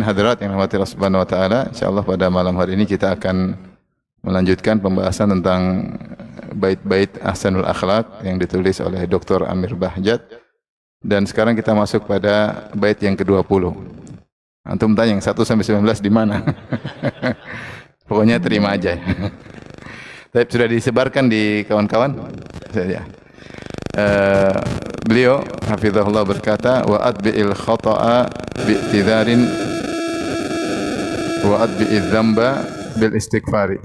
Hadirat yang dirahmati Allah Subhanahu wa taala, insyaallah pada malam hari ini kita akan melanjutkan pembahasan tentang bait-bait Ahsanul Akhlaq yang ditulis oleh Dr. Amir Bahjat. Dan sekarang kita masuk pada bait yang ke-20. Antum tanya yang 1 sampai 19 di mana? Pokoknya terima aja. Tapi sudah disebarkan di kawan-kawan? Ya. Beliau hafizahullah berkata, wa adbi'il khata'a bi'tidharin wa adbi'iz dzamba bil istighfari.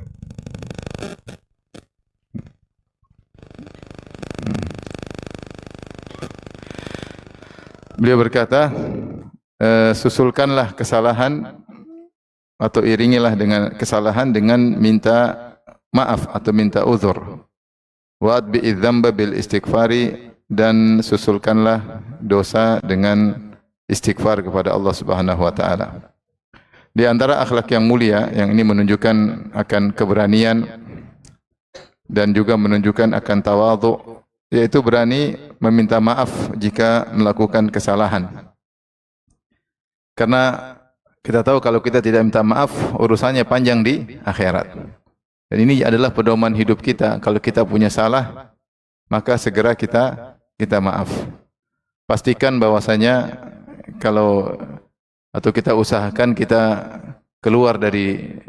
Beliau berkata, susulkanlah kesalahan atau iringilah dengan kesalahan dengan minta maaf atau minta uzur. Wa adbi'iz dzamba bil istighfari, dan susulkanlah dosa dengan istighfar kepada Allah Subhanahu wa taala. Di antara akhlak yang mulia yang ini menunjukkan akan keberanian dan juga menunjukkan akan tawadhu, yaitu berani meminta maaf jika melakukan kesalahan. Karena kita tahu kalau kita tidak minta maaf, urusannya panjang di akhirat. Dan ini adalah pedoman hidup kita. Kalau kita punya salah, maka segera kita maaf. Pastikan bahwasanya atau kita usahakan kita keluar dari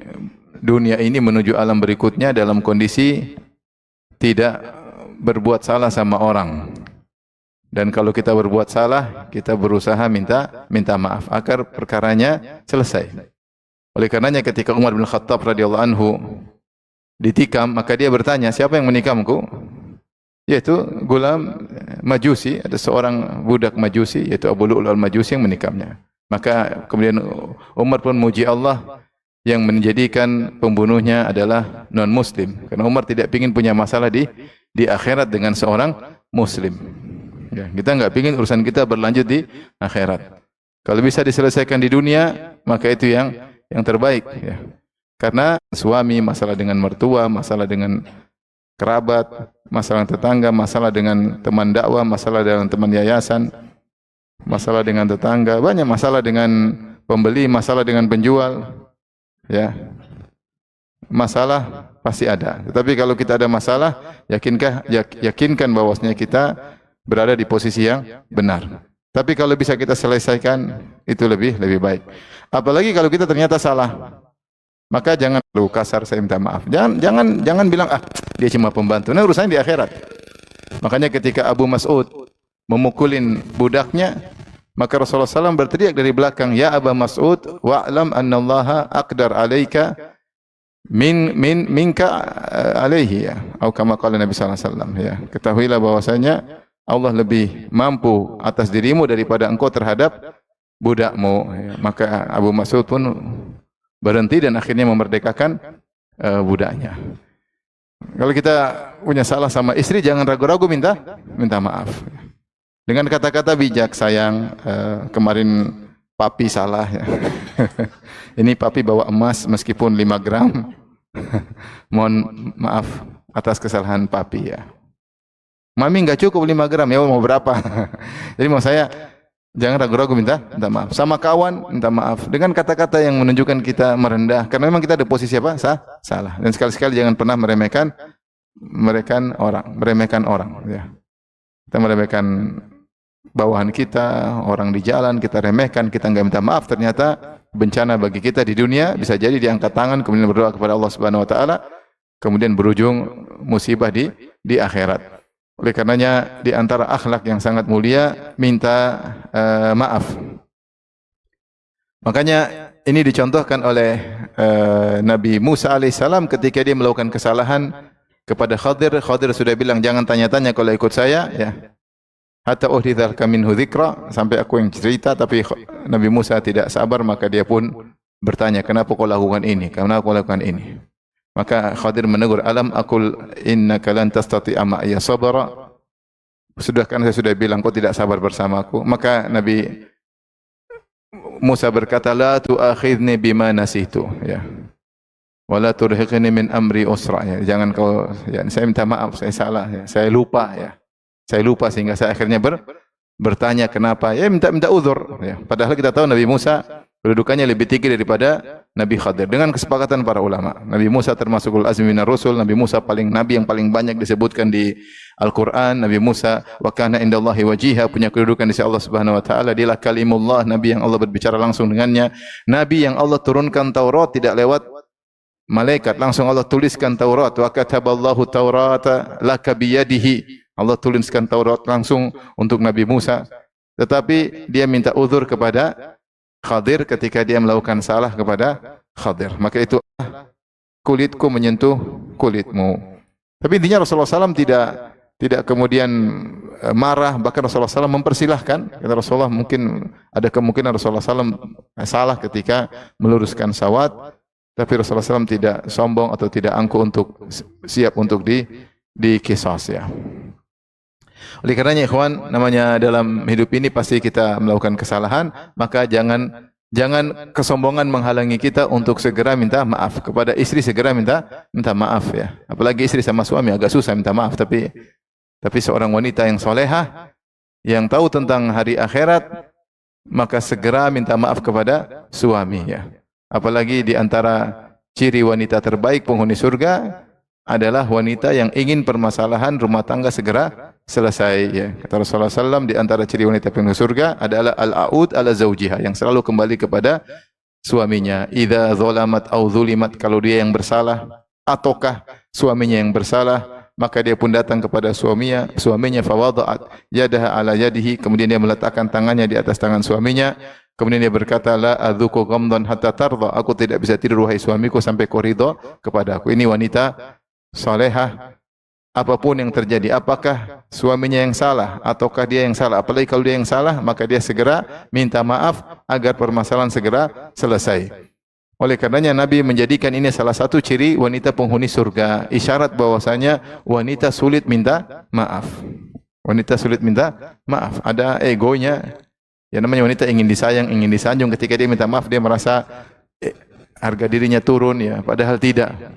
dunia ini menuju alam berikutnya dalam kondisi tidak berbuat salah sama orang. Dan kalau kita berbuat salah, kita berusaha minta maaf agar perkaranya selesai. Oleh karenanya ketika Umar bin Khattab radhiyallahu anhu ditikam, maka dia bertanya, siapa yang menikamku? Yaitu gulam Majusi, ada seorang budak Majusi, yaitu Abu Lu'lu' al-Majusi yang menikamnya. Maka kemudian Umar pun muji Allah yang menjadikan pembunuhnya adalah non-muslim. Karena Umar tidak ingin punya masalah di akhirat dengan seorang muslim. Ya, kita enggak ingin urusan kita berlanjut di akhirat. Kalau bisa diselesaikan di dunia, maka itu yang terbaik. Ya. Karena suami, masalah dengan mertua, masalah dengan kerabat, masalah tetangga, masalah dengan teman dakwah, masalah dengan teman yayasan, masalah dengan tetangga, banyak masalah dengan pembeli, masalah dengan penjual. Ya. Masalah pasti ada. Tetapi kalau kita ada masalah, yakinkan bahwasanya kita berada di posisi yang benar. Tapi kalau bisa kita selesaikan, itu lebih baik. Apalagi kalau kita ternyata salah, maka jangan lu kasar saya minta maaf. Jangan bilang dia cuma pembantu. Nah, urusannya di akhirat. Makanya ketika Abu Mas'ud memukulin budaknya, maka Rasulullah SAW berteriak dari belakang, ya Abu Mas'ud, wa'lam annallaha aqdar alaika minka alaihi, ya. Atau kama qala Nabi sallallahu alaihi wasallam, ya. Ketahuilah bahwasanya Allah lebih mampu atas dirimu daripada engkau terhadap budakmu. Ya. Maka Abu Mas'ud pun berhenti dan akhirnya memerdekakan budaknya. Kalau kita punya salah sama istri, jangan ragu-ragu minta maaf. Dengan kata-kata bijak, sayang, kemarin papi salah. Ya. Ini papi bawa emas meskipun 5 gram. Mohon maaf atas kesalahan papi, ya. Mami enggak cukup 5 gram, ya mau berapa? Jadi mau saya jangan ragu-ragu minta maaf. Sama kawan minta maaf dengan kata-kata yang menunjukkan kita merendah, karena memang kita ada posisi apa? Salah. Dan sekali-sekali jangan pernah meremehkan orang, ya. Kita meremehkan bawahan kita, orang di jalan kita remehkan, kita enggak minta maaf, ternyata bencana bagi kita di dunia, bisa jadi diangkat tangan kemudian berdoa kepada Allah Subhanahu wa taala, kemudian berujung musibah di akhirat. Oleh karenanya di antara akhlak yang sangat mulia minta maaf. Makanya ini dicontohkan oleh Nabi Musa alaihissalam ketika dia melakukan kesalahan kepada Khadir. Khadir sudah bilang jangan tanya-tanya kalau ikut saya, ya. Hatta uhditsaka minhu dzikra, sampai aku yang cerita, tapi Nabi Musa tidak sabar, maka dia pun bertanya, kenapa kau lakukan ini? Kenapa kau lakukan ini? Maka Khadir menegur, alam aqul innaka lan tastati'a ma'iya sabra. Kan saya sudah bilang kau tidak sabar bersamaku. Maka Nabi Musa berkata, la tu'akhidni bima nasitu, ya. Wala turhiqni min amri usra, ya. Jangan kau, ya, saya minta maaf, saya salah, ya. Saya lupa, ya. Saya lupa sehingga saya akhirnya bertanya kenapa. Ya minta uzur, ya. Padahal kita tahu Nabi Musa Kedudukannya lebih tinggi daripada Nabi Khadir. Dengan kesepakatan para ulama. Nabi Musa termasuk ulul azmi minar rusul. Nabi Musa nabi yang paling banyak disebutkan di Al-Quran. Nabi Musa wa kana indallahi wajiha, punya kedudukan di sisi Allah Subhanahu wa taala. Dialah kalimullah, nabi yang Allah berbicara langsung dengannya. Nabi yang Allah turunkan Taurat tidak lewat malaikat, langsung Allah tuliskan Taurat. Wa kataballahu Taurata laka biyadihi. Allah tuliskan Taurat langsung untuk Nabi Musa. Tetapi dia minta uzur kepada Khadir ketika dia melakukan salah kepada Khadir. Maka itu kulitku menyentuh kulitmu. Tapi intinya Rasulullah SAW tidak kemudian marah, bahkan Rasulullah SAW mempersilahkan. Kata Rasulullah, mungkin ada kemungkinan Rasulullah SAW salah ketika meluruskan sawat, tapi Rasulullah SAW tidak sombong atau tidak angkuh untuk siap untuk dikisos ya. Oleh karenanya ikhwan, namanya dalam hidup ini pasti kita melakukan kesalahan, maka jangan kesombongan menghalangi kita untuk segera minta maaf. Kepada istri segera minta maaf ya. Apalagi istri sama suami agak susah minta maaf, tapi seorang wanita yang solehah, yang tahu tentang hari akhirat, maka segera minta maaf kepada suami ya. Apalagi di antara ciri wanita terbaik penghuni surga adalah wanita yang ingin permasalahan rumah tangga segera selesai ya. Kata Rasulullah SAW, di antara ciri wanita penghuni surga adalah al-a'ud ala zawjiha, yang selalu kembali kepada suaminya. Idza zalamat au zulimat, kalau dia yang bersalah ataukah suaminya yang bersalah, maka dia pun datang kepada suaminya fawada'at yadaha ala yadihi, kemudian dia meletakkan tangannya di atas tangan suaminya. Kemudian dia berkata, la adzuku ghamdan hatta tarda, aku tidak bisa tidur wahai suamiku sampai kau ridha kepada aku. Ini wanita salehah. Apapun yang terjadi, apakah suaminya yang salah ataukah dia yang salah, apalagi kalau dia yang salah, maka dia segera minta maaf agar permasalahan segera selesai. Oleh karenanya Nabi menjadikan ini salah satu ciri wanita penghuni surga, isyarat bahwasanya wanita sulit minta maaf. Wanita sulit minta maaf, ada egonya. Ya, namanya wanita ingin disayang, ingin disanjung. Ketika dia minta maaf, dia merasa harga dirinya turun ya. Padahal tidak.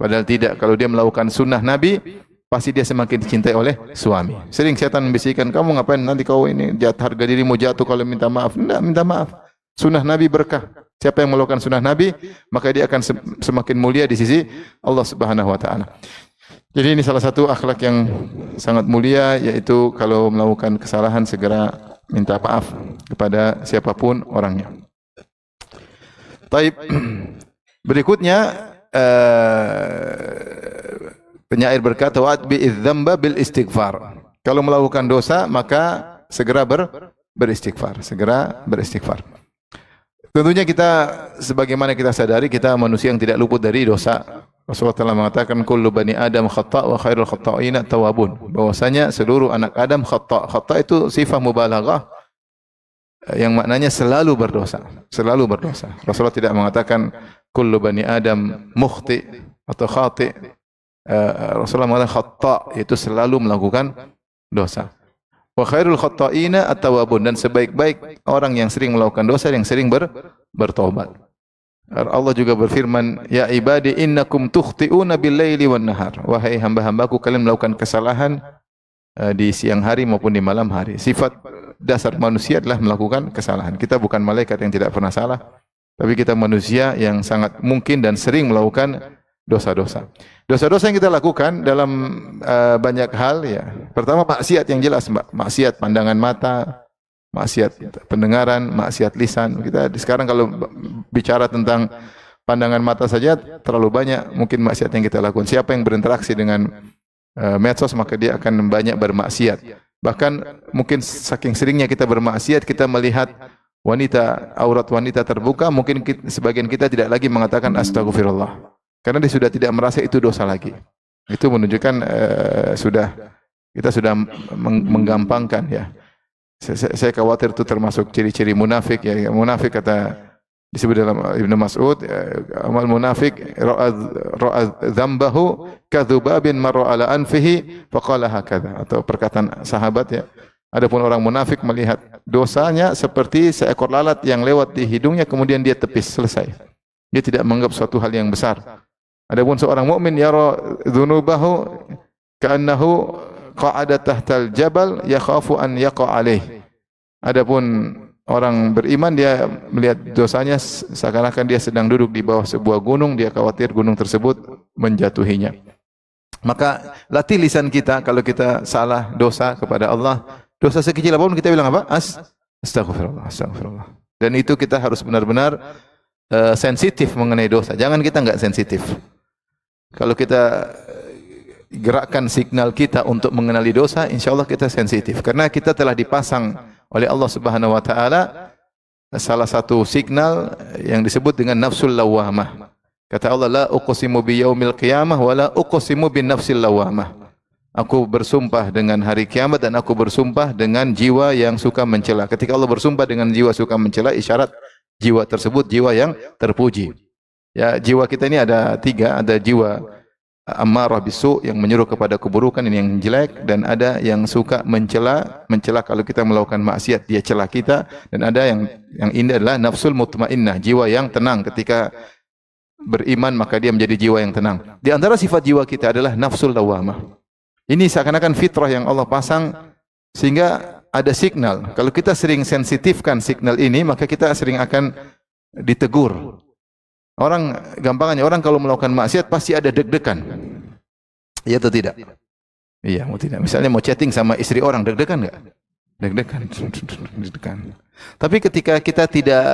Kalau dia melakukan sunnah Nabi, pasti dia semakin dicintai oleh suami. Sering setan membisikkan, kamu ngapain, nanti kau ini harga dirimu jatuh kalau minta maaf. Tidak, minta maaf. Sunnah Nabi berkah. Siapa yang melakukan sunnah Nabi, maka dia akan semakin mulia di sisi Allah Subhanahu wa taala. Jadi ini salah satu akhlak yang sangat mulia, yaitu kalau melakukan kesalahan segera minta maaf kepada siapapun orangnya. Taib. Berikutnya penyair berkata, wa'atbi'iz dzamba bil istighfar. Kalau melakukan dosa maka segera beristighfar, Tentunya kita, sebagaimana kita sadari, kita manusia yang tidak luput dari dosa. Rasulullah telah mengatakan, kullu bani Adam khata' wa khairul khata'ina tawabun. Bahwasanya seluruh anak Adam khata'. Khata' itu sifat mubalaghah yang maknanya selalu berdosa. Rasulullah tidak mengatakan kullu bani Adam mukhti atau khati'. Rasulullah mengatakan khata', itu selalu melakukan dosa. Wa khairul khata'ina at-tawwabun, dan sebaik-baik orang yang sering melakukan dosa, yang sering bertobat. Allah juga berfirman, ya ibadi innakum tukhti'una bil-laili wan-nahar. Wahai hamba-hambaku, kalian melakukan kesalahan di siang hari maupun di malam hari. Sifat dasar manusia adalah melakukan kesalahan. Kita bukan malaikat yang tidak pernah salah, tapi kita manusia yang sangat mungkin dan sering melakukan dosa-dosa. Dosa-dosa yang kita lakukan dalam banyak hal ya. Pertama, maksiat yang jelas, maksiat pandangan mata, maksiat pendengaran, maksiat lisan. Kita sekarang kalau bicara tentang pandangan mata saja terlalu banyak mungkin maksiat yang kita lakukan. Siapa yang berinteraksi dengan medsos, maka dia akan banyak bermaksiat. Bahkan mungkin saking seringnya kita bermaksiat, kita melihat aurat wanita terbuka, mungkin sebagian kita tidak lagi mengatakan astagfirullah. Karena dia sudah tidak merasa itu dosa lagi. Itu menunjukkan kita sudah menggampangkan ya. Saya khawatir itu termasuk ciri-ciri munafik ya. Munafik disebut dalam Ibnu Mas'ud, amal munafik ra'a dzambahu kadzubabin marra ala anfihi faqala hakadha, atau perkataan sahabat ya. Adapun orang munafik melihat dosanya seperti seekor lalat yang lewat di hidungnya kemudian dia tepis, selesai. Dia tidak menganggap suatu hal yang besar. Adapun seorang mukmin yara dzunubahu ka'annahu qa'ada tahtal jabal yakhafu an yaqa alaih. Adapun orang beriman dia melihat dosanya seakan-akan dia sedang duduk di bawah sebuah gunung, dia khawatir gunung tersebut menjatuhinya. Maka latih lisan kita kalau kita salah dosa kepada Allah, dosa sekecil apapun kita bilang apa? Astagfirullah, astagfirullah. Dan itu kita harus benar-benar sensitif mengenai dosa. Jangan kita enggak sensitif. Kalau kita gerakkan signal kita untuk mengenali dosa, insyaallah kita sensitif. Karena kita telah dipasang oleh Allah Subhanahu wa taala salah satu signal yang disebut dengan nafsul lawamah. Kata Allah, la uqsimu bi yaumil qiyamah wa la uqsimu bin nafsil lawamah. Aku bersumpah dengan hari kiamat dan aku bersumpah dengan jiwa yang suka mencela. Ketika Allah bersumpah dengan jiwa suka mencela, isyarat jiwa tersebut jiwa yang terpuji. Ya, jiwa kita ini ada 3, ada jiwa ammarah bisu yang menyuruh kepada keburukan, ini yang jelek, dan ada yang suka mencela kalau kita melakukan maksiat dia cela kita, dan ada yang indah adalah nafsul mutmainnah, jiwa yang tenang ketika beriman maka dia menjadi jiwa yang tenang. Di antara sifat jiwa kita adalah nafsul lawamah. Ini seakan-akan fitrah yang Allah pasang sehingga ada signal. Kalau kita sering sensitifkan signal ini, maka kita sering akan ditegur. Orang gampangannya orang kalau melakukan maksiat pasti ada deg-degan. Iya atau tidak? Iya, mau tidak. Misalnya mau chatting sama istri orang, deg-degan enggak? Deg-degan. Deg-degan. Tapi ketika kita tidak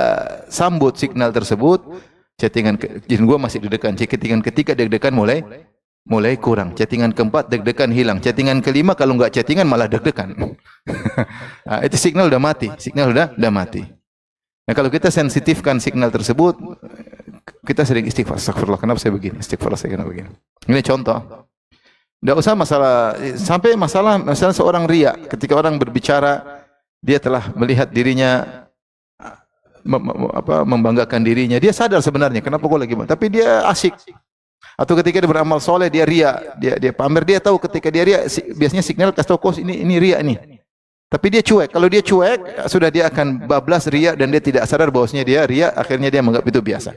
sambut signal tersebut, chattingan gua masih deg-degan. Chattingan ketiga deg-degan mulai kurang. Chattingan keempat deg-degan hilang. Chattingan kelima kalau enggak chattingan malah deg-degan. Nah, itu signal sudah mati. Signal sudah mati. Nah, kalau kita sensitifkan signal tersebut, kita sering istighfar. Astagfirullah, kenapa saya begini? Istighfar, saya kenapa begini? Ini contoh. Tidak usah masalah, sampai masalah seorang riya. Ketika orang berbicara, dia telah melihat dirinya membanggakan dirinya. Dia sadar sebenarnya kenapa kau lagi, tapi dia asyik. Atau ketika dia beramal soleh, dia riya, dia pamer, dia tahu ketika dia riya, biasanya signal kasih tahu kau ini riya nih. Tapi dia cuek. Kalau dia cuek, sudah dia akan bablas riya dan dia tidak sadar bahwasanya dia riya, akhirnya dia menganggap itu biasa.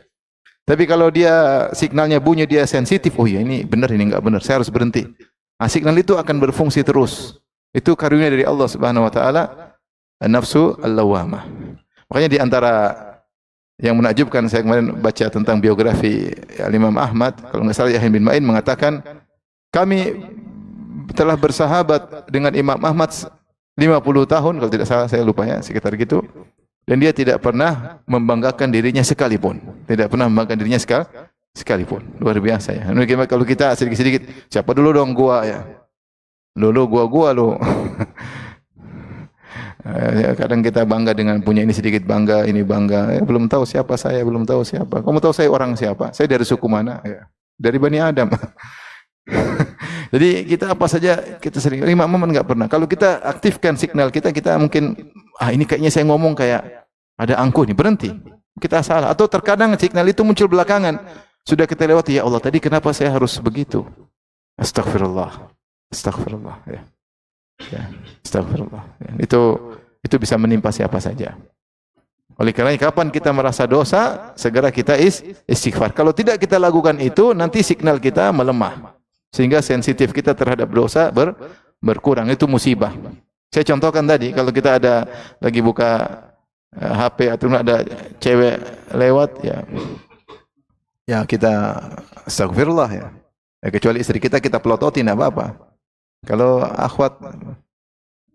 Tapi kalau dia signalnya bunyi, dia sensitif, oh ya ini benar, ini enggak benar, saya harus berhenti. Nah, signal itu akan berfungsi terus. Itu karunia dari Allah Subhanahu wa taala, an-nafsu al-lawamah. Makanya di antara yang menakjubkan, saya kemarin baca tentang biografi Imam Ahmad, kalau enggak salah Yahya bin Ma'in mengatakan, kami telah bersahabat dengan Imam Ahmad 50 tahun, kalau tidak salah, saya lupa ya, sekitar gitu. Dan dia tidak pernah membanggakan dirinya sekalipun. Tidak pernah membanggakan dirinya sekalipun. Luar biasa ya. Kalau kita sedikit-sedikit, siapa dulu dong gua ya. Dulu gua lu. Kadang kita bangga dengan punya ini, sedikit bangga, ini bangga. Belum tahu siapa saya, belum tahu siapa. Kamu tahu saya orang siapa? Saya dari suku mana? Ya. Dari Bani Adam. Jadi kita apa saja kita sering. Imam Ahmad enggak pernah. Kalau kita aktifkan signal kita mungkin ini kayaknya saya ngomong kayak ada angkuh nih, berhenti. Kita salah. Atau terkadang signal itu muncul belakangan. Sudah kita lewati, ya Allah tadi kenapa saya harus begitu? Astagfirullah. Astagfirullah ya. Ya, astagfirullah. Ya. Itu bisa menimpa siapa saja. Oleh kerana kapan kita merasa dosa, segera kita istighfar. Kalau tidak kita lakukan itu, nanti signal kita melemah. Sehingga sensitif kita terhadap dosa berkurang. Itu musibah. Saya contohkan tadi, kalau kita ada lagi buka HP atau ada cewek lewat, ya kita astagfirullah ya. Kecuali istri kita pelototin apa-apa. Kalau akhwat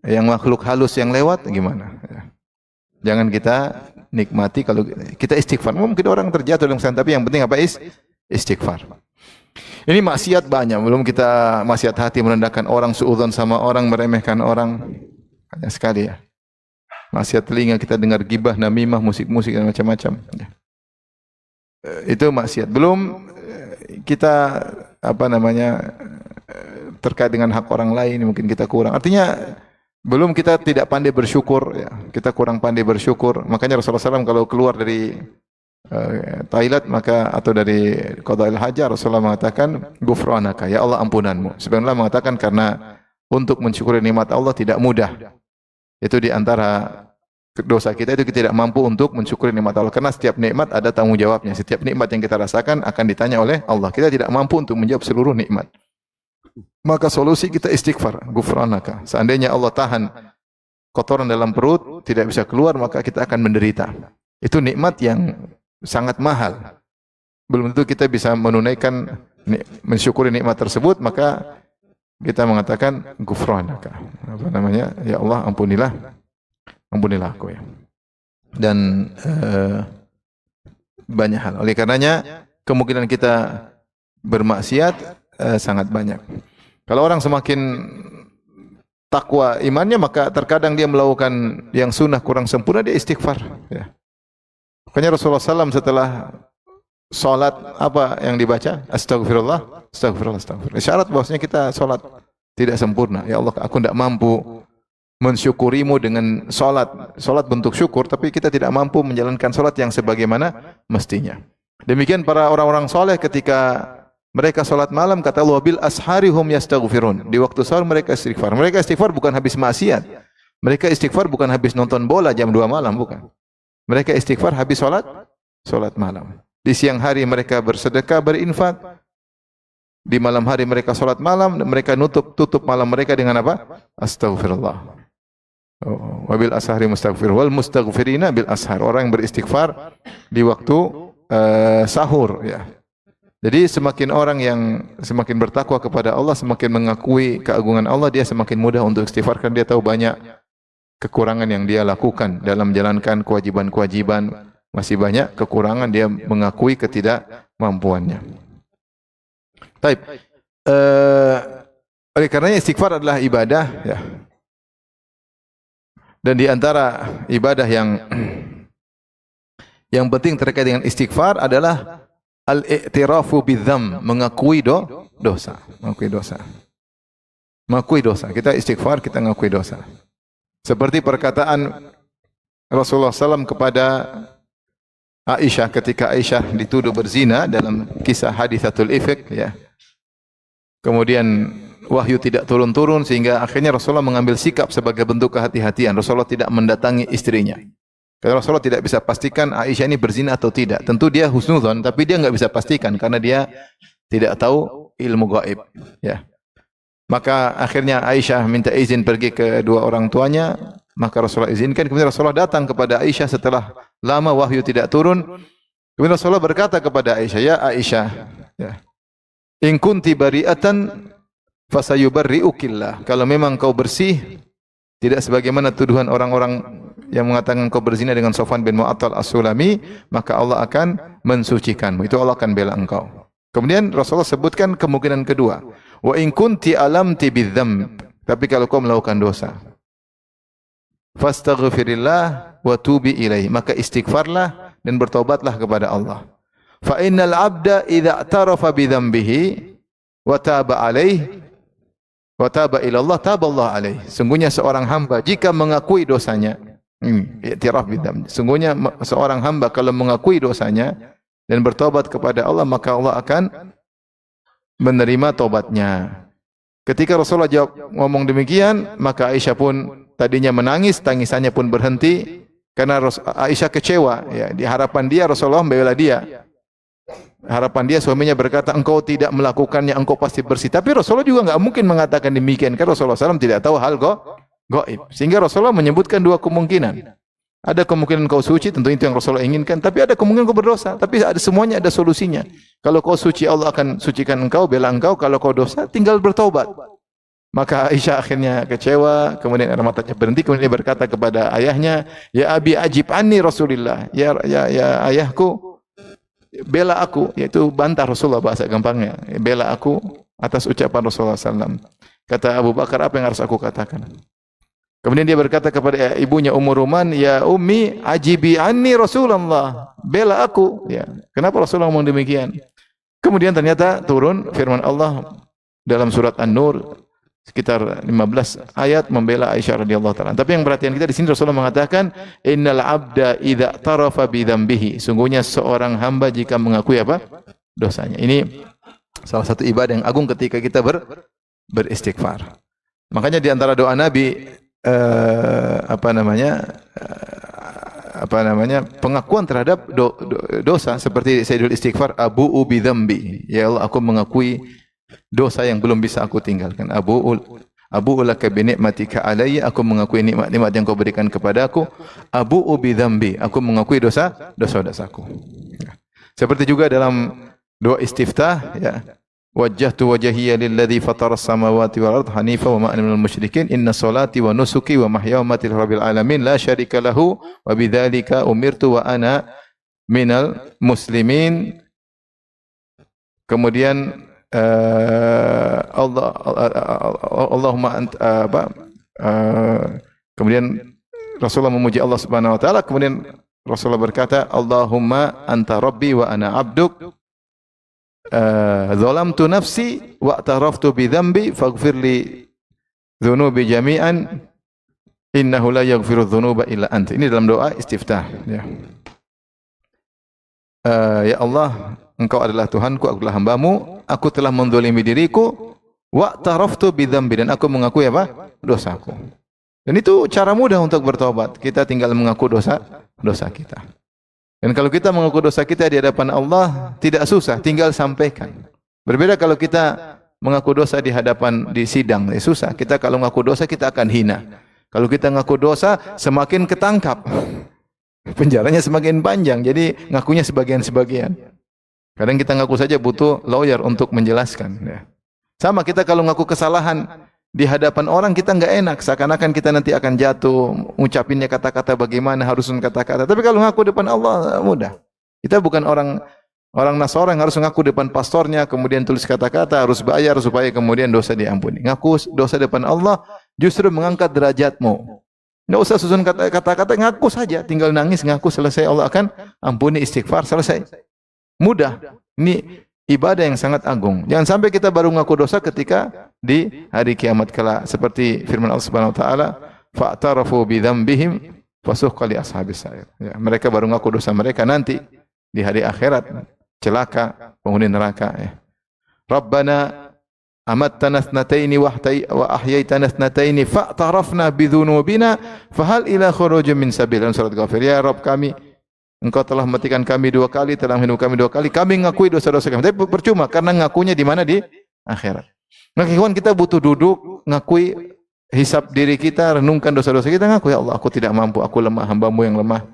yang makhluk halus yang lewat, gimana? Jangan kita nikmati, kalau kita istighfar. Mungkin orang terjatuh dalam kesalahan, tapi yang penting apa? Istighfar. Ini maksiat banyak, belum kita maksiat hati, merendahkan orang, suudzon sama orang, meremehkan orang. Banyak sekali ya. Maksiat telinga, kita dengar gibah, namimah, musik-musik dan macam-macam. Itu maksiat. Belum kita terkait dengan hak orang lain, mungkin kita kurang. Artinya belum kita tidak pandai bersyukur, ya. Kita kurang pandai bersyukur. Makanya Rasulullah SAW kalau keluar dari toilet atau dari qada'il hajah, Rasulullah mengatakan ghufranaka, ya Allah ampunanmu. Sebenarnya mengatakan karena untuk mensyukuri nikmat Allah tidak mudah. Itu di antara dosa kita, itu kita tidak mampu untuk mensyukuri nikmat Allah. Karena setiap nikmat ada tanggung jawabnya. Setiap nikmat yang kita rasakan akan ditanya oleh Allah. Kita tidak mampu untuk menjawab seluruh nikmat. Maka solusi kita istighfar, ghufranaka. Seandainya Allah tahan kotoran dalam perut tidak bisa keluar, maka kita akan menderita. Itu nikmat yang sangat mahal. Belum tentu kita bisa menunaikan, mensyukuri nikmat tersebut, maka kita mengatakan ghufranaka. Apa namanya? Ya Allah, ampunilah aku ya. Dan banyak hal. Oleh karenanya kemungkinan kita bermaksiat sangat banyak. Kalau orang semakin takwa imannya, maka terkadang dia melakukan yang sunnah kurang sempurna, dia istighfar. Ya. Makanya Rasulullah SAW setelah salat apa yang dibaca? Astagfirullah, astagfirullah, astagfirullah. Syarat bahwasanya kita salat tidak sempurna. Ya Allah, aku tidak mampu mensyukurimu dengan salat. Salat bentuk syukur, tapi kita tidak mampu menjalankan salat yang sebagaimana mestinya. Demikian para orang-orang soleh ketika mereka salat malam, kata Allah, bil asharihum yastaghfirun. Di waktu sahur mereka istighfar. Mereka istighfar bukan habis maksiat. Mereka istighfar bukan habis nonton bola jam 2 malam, bukan. Mereka istighfar habis salat malam. Di siang hari mereka bersedekah, berinfak. Di malam hari mereka salat malam, dan mereka tutup malam mereka dengan apa? Astaghfirullah. Wabil ashari mustaghfir wal mustaghfirina bil ashar. Orang yang beristighfar di waktu sahur ya. Jadi semakin orang yang semakin bertakwa kepada Allah, semakin mengakui keagungan Allah, dia semakin mudah untuk istighfar karena dia tahu banyak kekurangan yang dia lakukan dalam menjalankan kewajiban-kewajiban. Masih banyak kekurangan, dia mengakui ketidakmampuannya. Baik. Oleh karenanya istighfar adalah ibadah ya. Dan di antara ibadah yang penting terkait dengan istighfar adalah al-i'tirafu bidzam, mengakui dosa, mengakui dosa. Mengakui dosa. Kita istighfar, kita mengakui dosa. Seperti perkataan Rasulullah SAW kepada Aisyah ketika Aisyah dituduh berzina dalam kisah haditsatul ifk ya. Kemudian wahyu tidak turun-turun sehingga akhirnya Rasulullah mengambil sikap sebagai bentuk kehati-hatian. Rasulullah tidak mendatangi istrinya. Karena Rasulullah tidak bisa pastikan Aisyah ini berzina atau tidak. Tentu dia husnudzon, tapi dia enggak bisa pastikan karena dia tidak tahu ilmu gaib ya. Maka akhirnya Aisyah minta izin pergi ke dua orang tuanya, maka Rasulullah izinkan. Kemudian Rasulullah datang kepada Aisyah setelah lama wahyu tidak turun. Kemudian Rasulullah berkata kepada Aisyah, "Ya Aisyah, ya. In kunti bari'atan fasayubarri'ukillah." Kalau memang kau bersih, tidak sebagaimana tuduhan orang-orang yang mengatakan kau berzina dengan Sofwan bin Mu'attal As-Sulami, maka Allah akan mensucikanmu. Itu Allah akan bela engkau. Kemudian Rasulullah sebutkan kemungkinan kedua. Wa in kunti alamti bidzamb. Tapi kalau kau melakukan dosa, fastaghfirillah wa tubi ilaih, maka istighfarlah dan bertobatlah kepada Allah. Fa innal abda idza i'tarafa bi dzambihi wa taba alaih wa taba ila Allah taballahu alaih. Sungguhnya seorang hamba jika mengakui dosanya, i'tiraf bi dzamb. Sungguhnya seorang hamba kalau mengakui dosanya dan bertobat kepada Allah, maka Allah akan menerima tobatnya. Ketika Rasulullah ngomong demikian, maka Aisyah pun tadinya menangis, tangisannya pun berhenti karena Aisyah kecewa ya, di harapan dia Rasulullah membela dia. Harapan dia suaminya berkata, engkau tidak melakukannya, engkau pasti bersih. Tapi Rasulullah juga enggak mungkin mengatakan demikian karena Rasulullah SAW tidak tahu hal gaib. Sehingga Rasulullah menyebutkan dua kemungkinan. Ada kemungkinan kau suci, tentu itu yang Rasulullah inginkan. Tapi ada kemungkinan kau berdosa. Tapi semuanya ada solusinya. Kalau kau suci, Allah akan sucikan engkau, bela engkau. Kalau kau dosa, tinggal bertaubat. Maka Aisyah akhirnya kecewa. Kemudian air matanya berhenti. Kemudian dia berkata kepada ayahnya, Ya abi ajib anni Rasulillah. Ya ayahku, bela aku. Yaitu bantah Rasulullah bahasa gampangnya. Bela aku atas ucapan Rasulullah SAW. Kata Abu Bakar, apa yang harus aku katakan? Kemudian dia berkata kepada ibunya Ummu Ruman, "Ya ummi, ajibi anni Rasulullah." Bela aku, ya. Kenapa Rasulullah ngomong demikian? Kemudian ternyata turun firman Allah dalam surat An-Nur sekitar 15 ayat membela Aisyah radhiyallahu taala. Tapi yang perhatian kita di sini Rasulullah mengatakan, "Innal 'abda idza tarafa bi dzambihi." Sungguhnya seorang hamba jika mengakui apa? Dosanya. Ini salah satu ibadah yang agung ketika kita beristighfar. Makanya di antara doa Nabi pengakuan terhadap dosa seperti Sayyidul Istighfar, abu'u bidzambi, ya Allah aku mengakui dosa yang belum bisa aku tinggalkan, Abu'u laka bi ni'matika alayya, aku mengakui nikmat-nikmat yang kau berikan kepadaku. Abu'u bi dzambi, aku mengakui dosa-dosaku. Seperti juga dalam doa istiftah, ya. Wajjahtu wajhiya lilladzi fataras samawati wal ardh hanifa wa ma ana minal musyrikin. Inna salati wa nusuki wa mahyaya wa mamati rabbil alamin la syarika lahu wa bidzalika umirtu wa ana minal muslimin. Kemudian Allahumma kemudian Rasulullah memuji Allah Subhanahu wa taala, kemudian Rasulullah berkata, Allahumma anta rabbi wa ana abduk, zalamtu nafsi wa i'taraftu bi dzambi faghfir li dzunubi jami'an innahu la yaghfiru dzunuba illa anta. Ini dalam doa istiftah, ya. Ya Allah, Engkau adalah Tuhanku, aku adalah hambamu, aku telah menzalimi diriku, wa i'taraftu bi dzambi, dan aku mengakui apa? Dosaku. Dan itu cara mudah untuk bertobat. Kita tinggal mengaku dosa kita. Dan kalau kita mengaku dosa kita di hadapan Allah, tidak susah, tinggal sampaikan. Berbeda kalau kita mengaku dosa di hadapan di sidang, susah. Kita kalau mengaku dosa kita akan hina. Kalau kita mengaku dosa semakin ketangkap. Penjaranya semakin panjang, jadi ngakunya sebagian-sebagian. Kadang kita ngaku saja butuh lawyer untuk menjelaskan. Ya. Sama kita kalau ngaku kesalahan di hadapan orang, kita enggak enak, seakan-akan kita nanti akan jatuh, ngucapinnya kata-kata bagaimana, harusun kata-kata. Tapi kalau ngaku depan Allah mudah. Kita bukan orang Nasara yang harus ngaku depan pastornya, kemudian tulis kata-kata, harus bayar supaya kemudian dosa diampuni. Ngaku dosa depan Allah justru mengangkat derajatmu. Enggak usah susun kata-kata, ngaku saja, tinggal nangis, ngaku, selesai, Allah akan ampuni, istighfar, selesai. Mudah. Ini ibadah yang sangat agung. Jangan sampai kita baru ngaku dosa ketika di hari kiamat kala, seperti firman Allah Subhanahu wa taala, fa'tarafu bi dzambihim fasuhqa li ashabis sa'ir. Ya, mereka baru ngaku dosa mereka, nanti di hari akhirat celaka penghuni neraka, ya. Rabbana amattana thnataini wa ahyaitana thnataini fa'tarafna bi dzunubina fahal ila khurujin min sabil. Dalam surat Ghafir, ya Rabb kami, Engkau telah mematikan kami 2 kali, telah menghidup kami 2 kali. Kami mengakui dosa-dosa kami. Tapi percuma, karena ngakunya di mana? Di akhirat. Maka kawan, kita butuh duduk, ngakui, hisab diri kita, renungkan dosa-dosa kita, ngaku, ya Allah, aku tidak mampu, aku lemah, hambamu yang lemah,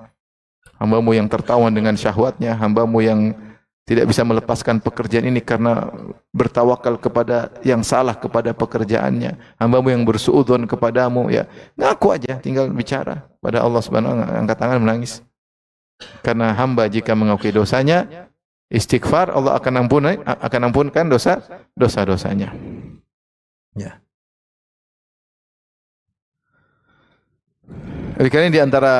hambamu yang tertawan dengan syahwatnya, hambamu yang tidak bisa melepaskan pekerjaan ini karena bertawakal kepada yang salah kepada pekerjaannya, hambamu yang bersuudzon kepadamu, ya. Ngaku aja, tinggal bicara pada Allah Subhanahu wa taala, angkat tangan menangis. Karena hamba jika mengakui dosanya, istighfar, Allah akan ampunkan dosa-dosanya. Ya. Oleh karena di antara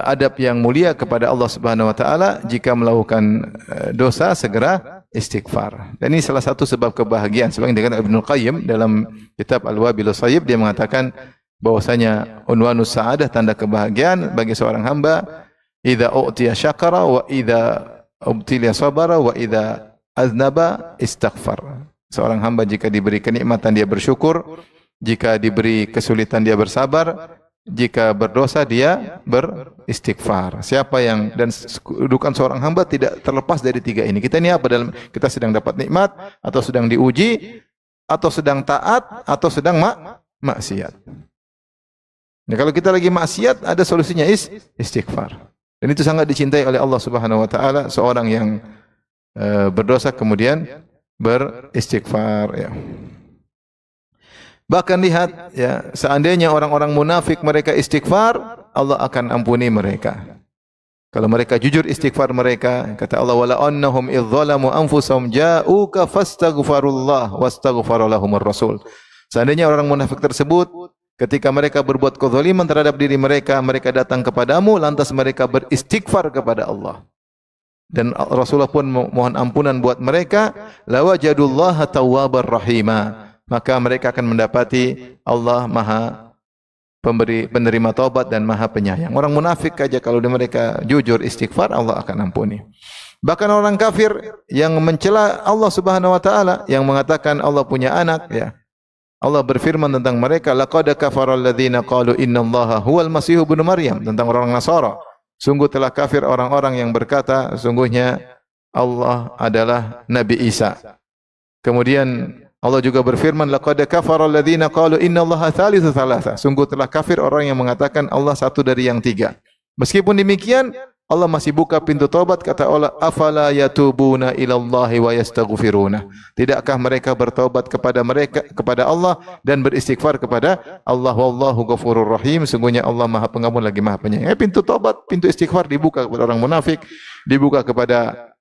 adab yang mulia kepada Allah Subhanahu wa taala, jika melakukan dosa segera istighfar. Dan ini salah satu sebab kebahagiaan. Sebagaimana dikatakan Ibnu Qayyim dalam kitab Al-Wabilus Sayyib, dia mengatakan bahwasanya unwanus sa'adah, tanda kebahagiaan bagi seorang hamba, idza u'tiya syakara wa idza ubtiliya sabara wa idza aznaba istaghfar. Seorang hamba jika diberi kenikmatan dia bersyukur, jika diberi kesulitan dia bersabar, jika berdosa dia beristighfar. Siapa yang, dan kedudukan seorang hamba tidak terlepas dari 3 ini. Kita ini apa? Dalam kita sedang dapat nikmat, atau sedang diuji, atau sedang taat, atau sedang maksiat. Nah, kalau kita lagi maksiat, ada solusinya, istighfar. Dan itu sangat dicintai oleh Allah Subhanahu wa taala, seorang yang berdosa kemudian beristighfar, ya. Bahkan lihat, ya, seandainya orang-orang munafik mereka istighfar, Allah akan ampuni mereka. Kalau mereka jujur istighfar mereka, kata Allah, wala annahum idz zalamu anfusahum ja'uka fastaghfirullah wastaghfara lahumur rasul. Seandainya orang munafik tersebut ketika mereka berbuat kezaliman terhadap diri mereka, mereka datang kepadamu, lantas mereka beristighfar kepada Allah. Dan Rasulullah pun mohon ampunan buat mereka, lawajadullaha tawwabar rahima. Maka mereka akan mendapati Allah Maha penerima taubat dan Maha penyayang. Orang munafik aja kalau mereka jujur istighfar, Allah akan ampuni. Bahkan orang kafir yang mencela Allah Subhanahu wa taala, yang mengatakan Allah punya anak, ya. Allah berfirman tentang mereka, laqad kafaral ladzina qalu innallaha huwal masih ibnu Maryam, tentang orang Nasara. Sungguh telah kafir orang-orang yang berkata sungguhnya Allah adalah Nabi Isa. Kemudian Allah juga berfirman, laqad kafara alladziina qalu innallaha tsalitsu tsalatsa. Sungguh telah kafir orang yang mengatakan Allah satu dari yang tiga. Meskipun demikian, Allah masih buka pintu taubat, kata Allah, afala yatubuna ilallahi wa yastaghfiruna. Tidakkah mereka bertaubat kepada Allah dan beristighfar kepada Allah, wallahu ghafurur rahim. Sungguhnya Allah Maha Pengampun lagi Maha Penyayang. Pintu taubat, pintu istighfar dibuka kepada orang munafik, dibuka kepada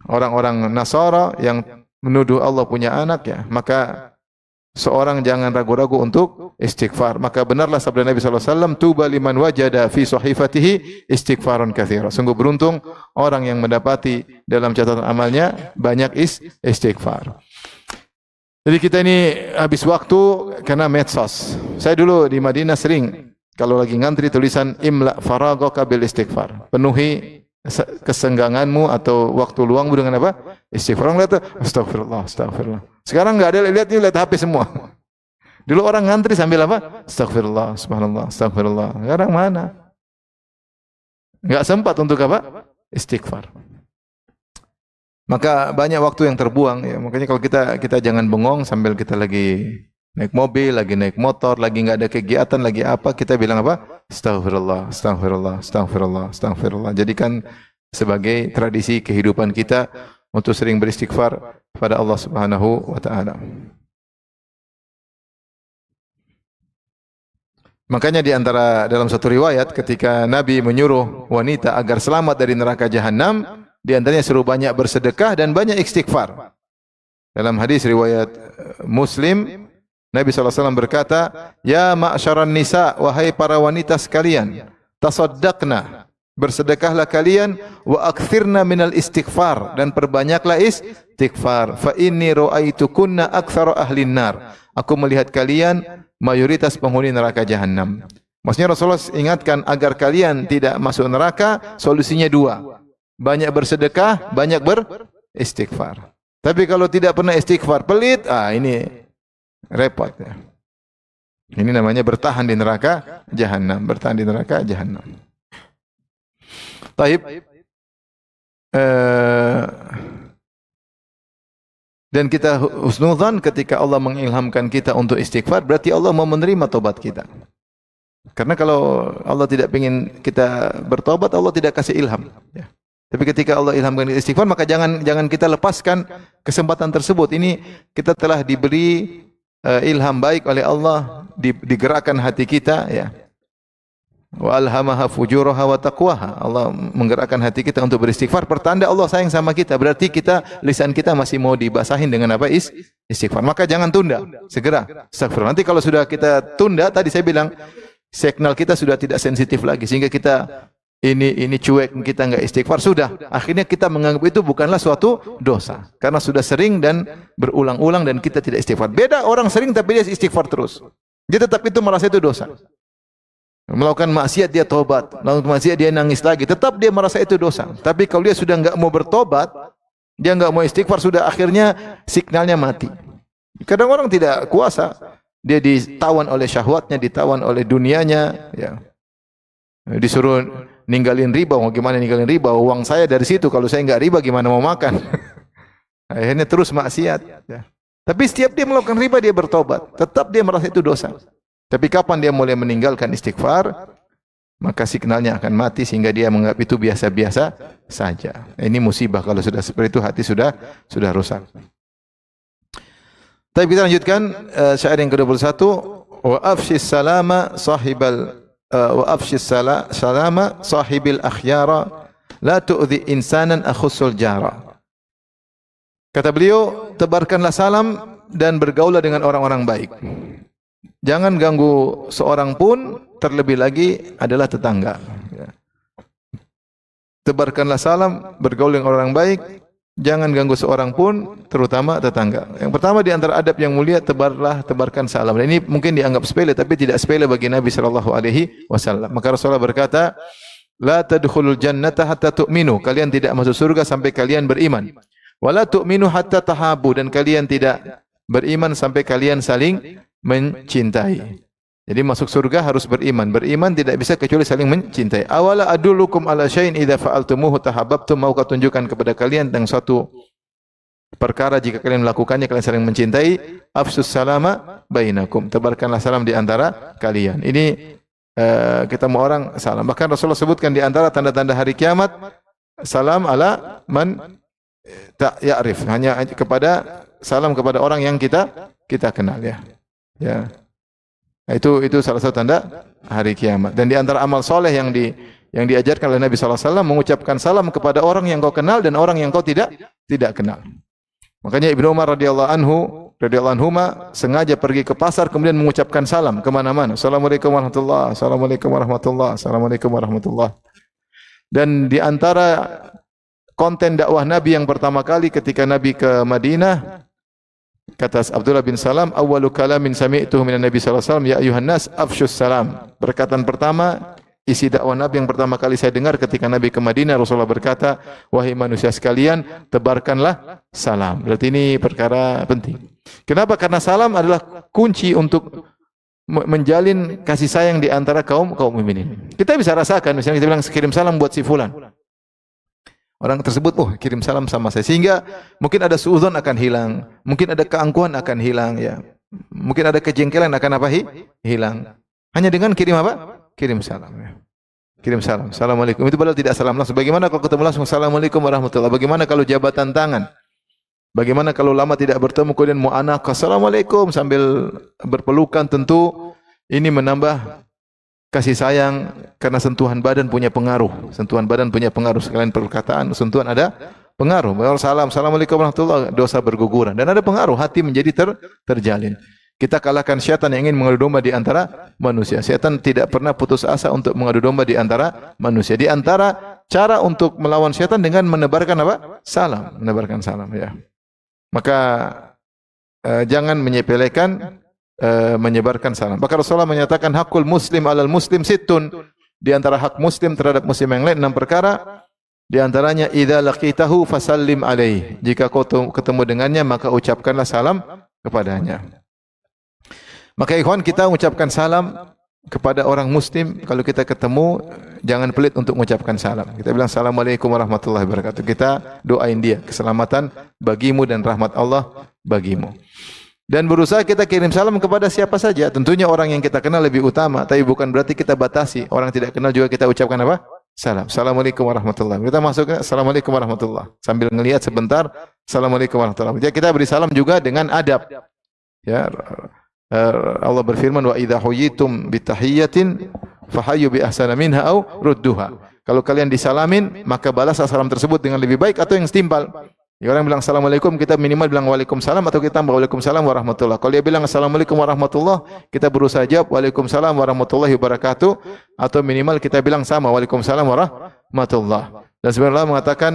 orang-orang Nasara yang menuduh Allah punya anak, ya. Maka seorang jangan ragu-ragu untuk istighfar. Maka benarlah sabda Nabi sallallahu alaihi wasallam, tuba liman wajada fi sahifatihi istighfaran katsira. Sungguh beruntung orang yang mendapati dalam catatan amalnya banyak istighfar. Jadi kita ini habis waktu karena medsos. Saya dulu di Madinah sering kalau lagi ngantri tulisan imla faraghaka bil istighfar. Penuhi kesengganganmu atau waktu luangmu dengan apa? Istighfar. Orang lihat, astagfirullah, astagfirullah. Sekarang enggak ada, lihat HP semua. Dulu orang ngantri sambil apa? Astagfirullah, subhanallah, astagfirullah. Sekarang mana? Enggak sempat untuk apa? Istighfar. Maka banyak waktu yang terbuang, ya. Makanya kalau kita jangan bengong sambil kita lagi naik mobil, lagi naik motor, lagi enggak ada kegiatan, lagi apa, kita bilang apa? Astagfirullah, astagfirullah, astagfirullah, astagfirullah. Jadikan sebagai tradisi kehidupan kita untuk sering beristighfar pada Allah Subhanahu wa taala. Makanya di antara dalam satu riwayat ketika Nabi menyuruh wanita agar selamat dari neraka jahanam, di antaranya suruh banyak bersedekah dan banyak istighfar. Dalam hadis riwayat Muslim, Nabi SAW berkata, ya ma'syaran nisa, wahai para wanita sekalian, tasaddaqna, bersedekahlah kalian, wa akthirna minal istighfar, dan perbanyaklah istighfar. Fa inni ra'aitukunna aktsara ahlin nar. Aku melihat kalian mayoritas penghuni neraka jahanam. Maksudnya Rasulullah ingatkan agar kalian tidak masuk neraka, solusinya dua. Banyak bersedekah, banyak beristighfar. Tapi kalau tidak pernah istighfar, pelit, ini repot, ya. Ini namanya bertahan di neraka jahanam, bertahan di neraka jahanam. Taib. Dan kita husnudzan ketika Allah mengilhamkan kita untuk istighfar, berarti Allah mau menerima tobat kita. Karena kalau Allah tidak ingin kita bertobat, Allah tidak kasih ilham, ya. Tapi ketika Allah ilhamkan istighfar, maka jangan kita lepaskan kesempatan tersebut. Ini kita telah diberi ilham baik oleh Allah, digerakkan hati kita, ya. Wa alhamaha fujuraha wa taqwaha. Allah menggerakkan hati kita untuk beristighfar. Pertanda Allah sayang sama kita. Berarti lisan kita masih mau dibasahin dengan apa? Istighfar. Maka jangan tunda. Segera istighfar. Nanti kalau sudah kita tunda, tadi saya bilang signal kita sudah tidak sensitif lagi, sehingga kita ini cuek, kita enggak istighfar, sudah. Akhirnya kita menganggap itu bukanlah suatu dosa karena sudah sering dan berulang-ulang dan kita tidak istighfar. Beda orang sering tapi dia istighfar terus. Dia tetap itu merasa itu dosa. Melakukan maksiat dia tobat, melakukan maksiat dia nangis lagi, tetap dia merasa itu dosa. Tapi kalau dia sudah enggak mau bertobat, dia enggak mau istighfar, sudah akhirnya signalnya mati. Kadang orang tidak kuasa, dia ditawan oleh syahwatnya, ditawan oleh dunianya, ya. Disuruh ninggalin riba, mau gimana ninggalin riba? Uang saya dari situ, kalau saya enggak riba gimana mau makan? Akhirnya terus maksiat, ya. Tapi setiap dia melakukan riba dia bertobat, tetap dia merasa itu dosa. Tapi kapan dia mulai meninggalkan istighfar, maka signalnya akan mati sehingga dia menganggap itu biasa-biasa saja. Ini musibah kalau sudah seperti itu, hati sudah rusak. Tapi kita lanjutkan syair yang ke-21, wa afshis salama sahibil akhyara la tu'dhi insanan akhussul jara. Kata beliau, tebarkanlah salam dan bergaulah dengan orang-orang baik. Jangan ganggu seorang pun, terlebih lagi adalah tetangga. Tebarkanlah salam, bergaul dengan orang baik, jangan ganggu seorang pun, terutama tetangga. Yang pertama di antara adab yang mulia, tebarkan salam. Dan ini mungkin dianggap sepele, tapi tidak sepele bagi Nabi SAW. Maka Rasulullah berkata, la tadkhulul jannata hatta tu'minu. Kalian tidak masuk surga sampai kalian beriman. Wala tu'minu hatta tahabu. Dan kalian tidak beriman sampai kalian saling mencintai. Jadi masuk surga harus beriman. Beriman tidak bisa kecuali saling mencintai. Awala adullukum ala syai'in idza fa'altumuhu tahabbtum. Maukah tunjukkan kepada kalian tentang suatu perkara jika kalian melakukannya kalian saling mencintai, afsus salama bainakum. Tebarkanlah salam di antara kalian. Ini kita mau orang salam. Bahkan Rasulullah sebutkan di antara tanda-tanda hari kiamat, salam ala man tak ya'rif, hanya kepada salam kepada orang yang kita kenal ya. Ya. Itu salah satu tanda hari kiamat. Dan di antara amal soleh yang diajarkan oleh Nabi sallallahu alaihi wasallam, mengucapkan salam kepada orang yang kau kenal dan orang yang kau tidak kenal. Makanya Ibnu Umar radhiyallahu anhuma sengaja pergi ke pasar kemudian mengucapkan salam kemana-mana. Assalamualaikum warahmatullahi, assalamualaikum warahmatullahi, assalamualaikum warahmatullahi. Dan di antara konten dakwah Nabi yang pertama kali ketika Nabi ke Madinah, kata Abdullah bin Salam, awwalu kalamin sami'tuhu minan Nabi sallallahu alaihi wasallam, ya ayuhan nas afsyus salam. Perkataan pertama, isi dakwah Nabi yang pertama kali saya dengar ketika Nabi ke Madinah, Rasulullah berkata, wahai manusia sekalian, tebarkanlah salam. Berarti ini perkara penting. Kenapa? Karena salam adalah kunci untuk menjalin kasih sayang di antara kaum mukminin. Kita bisa rasakan, misalnya kita bilang kirim salam buat si fulan. Orang tersebut, oh kirim salam sama saya. Sehingga mungkin ada suudzon akan hilang. Mungkin ada keangkuhan akan hilang. Ya. Mungkin ada kejengkelan akan apa? Hilang. Hanya dengan kirim apa? Kirim salam. Ya. Kirim salam. Assalamualaikum. Itu padahal tidak salam langsung. Bagaimana kalau ketemu langsung? Assalamualaikum warahmatullahi wabarakatuh. Bagaimana kalau jabatan tangan? Bagaimana kalau lama tidak bertemu kemudian mu'anak? Assalamualaikum sambil berpelukan, tentu ini menambah kasih sayang karena sentuhan badan punya pengaruh. Sentuhan badan punya pengaruh. Sekalian perkataan, sentuhan ada pengaruh. Kalau salam, assalamualaikum warahmatullahi wabarakatuh, dosa berguguran. Dan ada pengaruh, hati menjadi terjalin. Kita kalahkan syaitan yang ingin mengadu domba di antara manusia. Syaitan tidak pernah putus asa untuk mengadu domba di antara manusia. Di antara cara untuk melawan syaitan dengan menebarkan apa? Salam. Menebarkan salam. Ya. Maka jangan menyepelekan menyebarkan salam. Maka Rasulullah menyatakan hakul muslim alal muslim sittun. Di antara hak muslim terhadap muslim yang lain 6 perkara. Di antaranya idza laqitahu fasallim alaihi. Jika kau ketemu dengannya maka ucapkanlah salam kepadanya. Maka ikhwan, kita mengucapkan salam kepada orang muslim. Kalau kita ketemu jangan pelit untuk mengucapkan salam. Kita bilang assalamualaikum warahmatullahi wabarakatuh. Kita doain dia keselamatan bagimu dan rahmat Allah bagimu. Dan berusaha kita kirim salam kepada siapa saja. Tentunya orang yang kita kenal lebih utama, tapi bukan berarti kita batasi. Orang tidak kenal juga kita ucapkan apa? Salam. Assalamualaikum warahmatullahi wabarakatuh. Kita masuk ke assalamualaikum warahmatullahi wabarakatuh. Sambil ngelihat sebentar, assalamualaikum warahmatullahi wabarakatuh. Kita beri salam juga dengan adab. Ya, Allah berfirman, wa idza huyitum bitahiyyatin fahayyu bi ahsana minha aw rudduha. Kalau kalian disalamin, maka balas salam tersebut dengan lebih baik atau yang setimpal. Ya, orang bilang assalamualaikum, kita minimal bilang waalaikumsalam atau kita tambah waalaikumsalam warahmatullah. Kalau dia bilang assalamualaikum warahmatullah, kita berusaha jawab waalaikumsalam warahmatullahi wabarakatuh, atau minimal kita bilang sama waalaikumsalam warahmatullah. Dan sebenarnya Allah mengatakan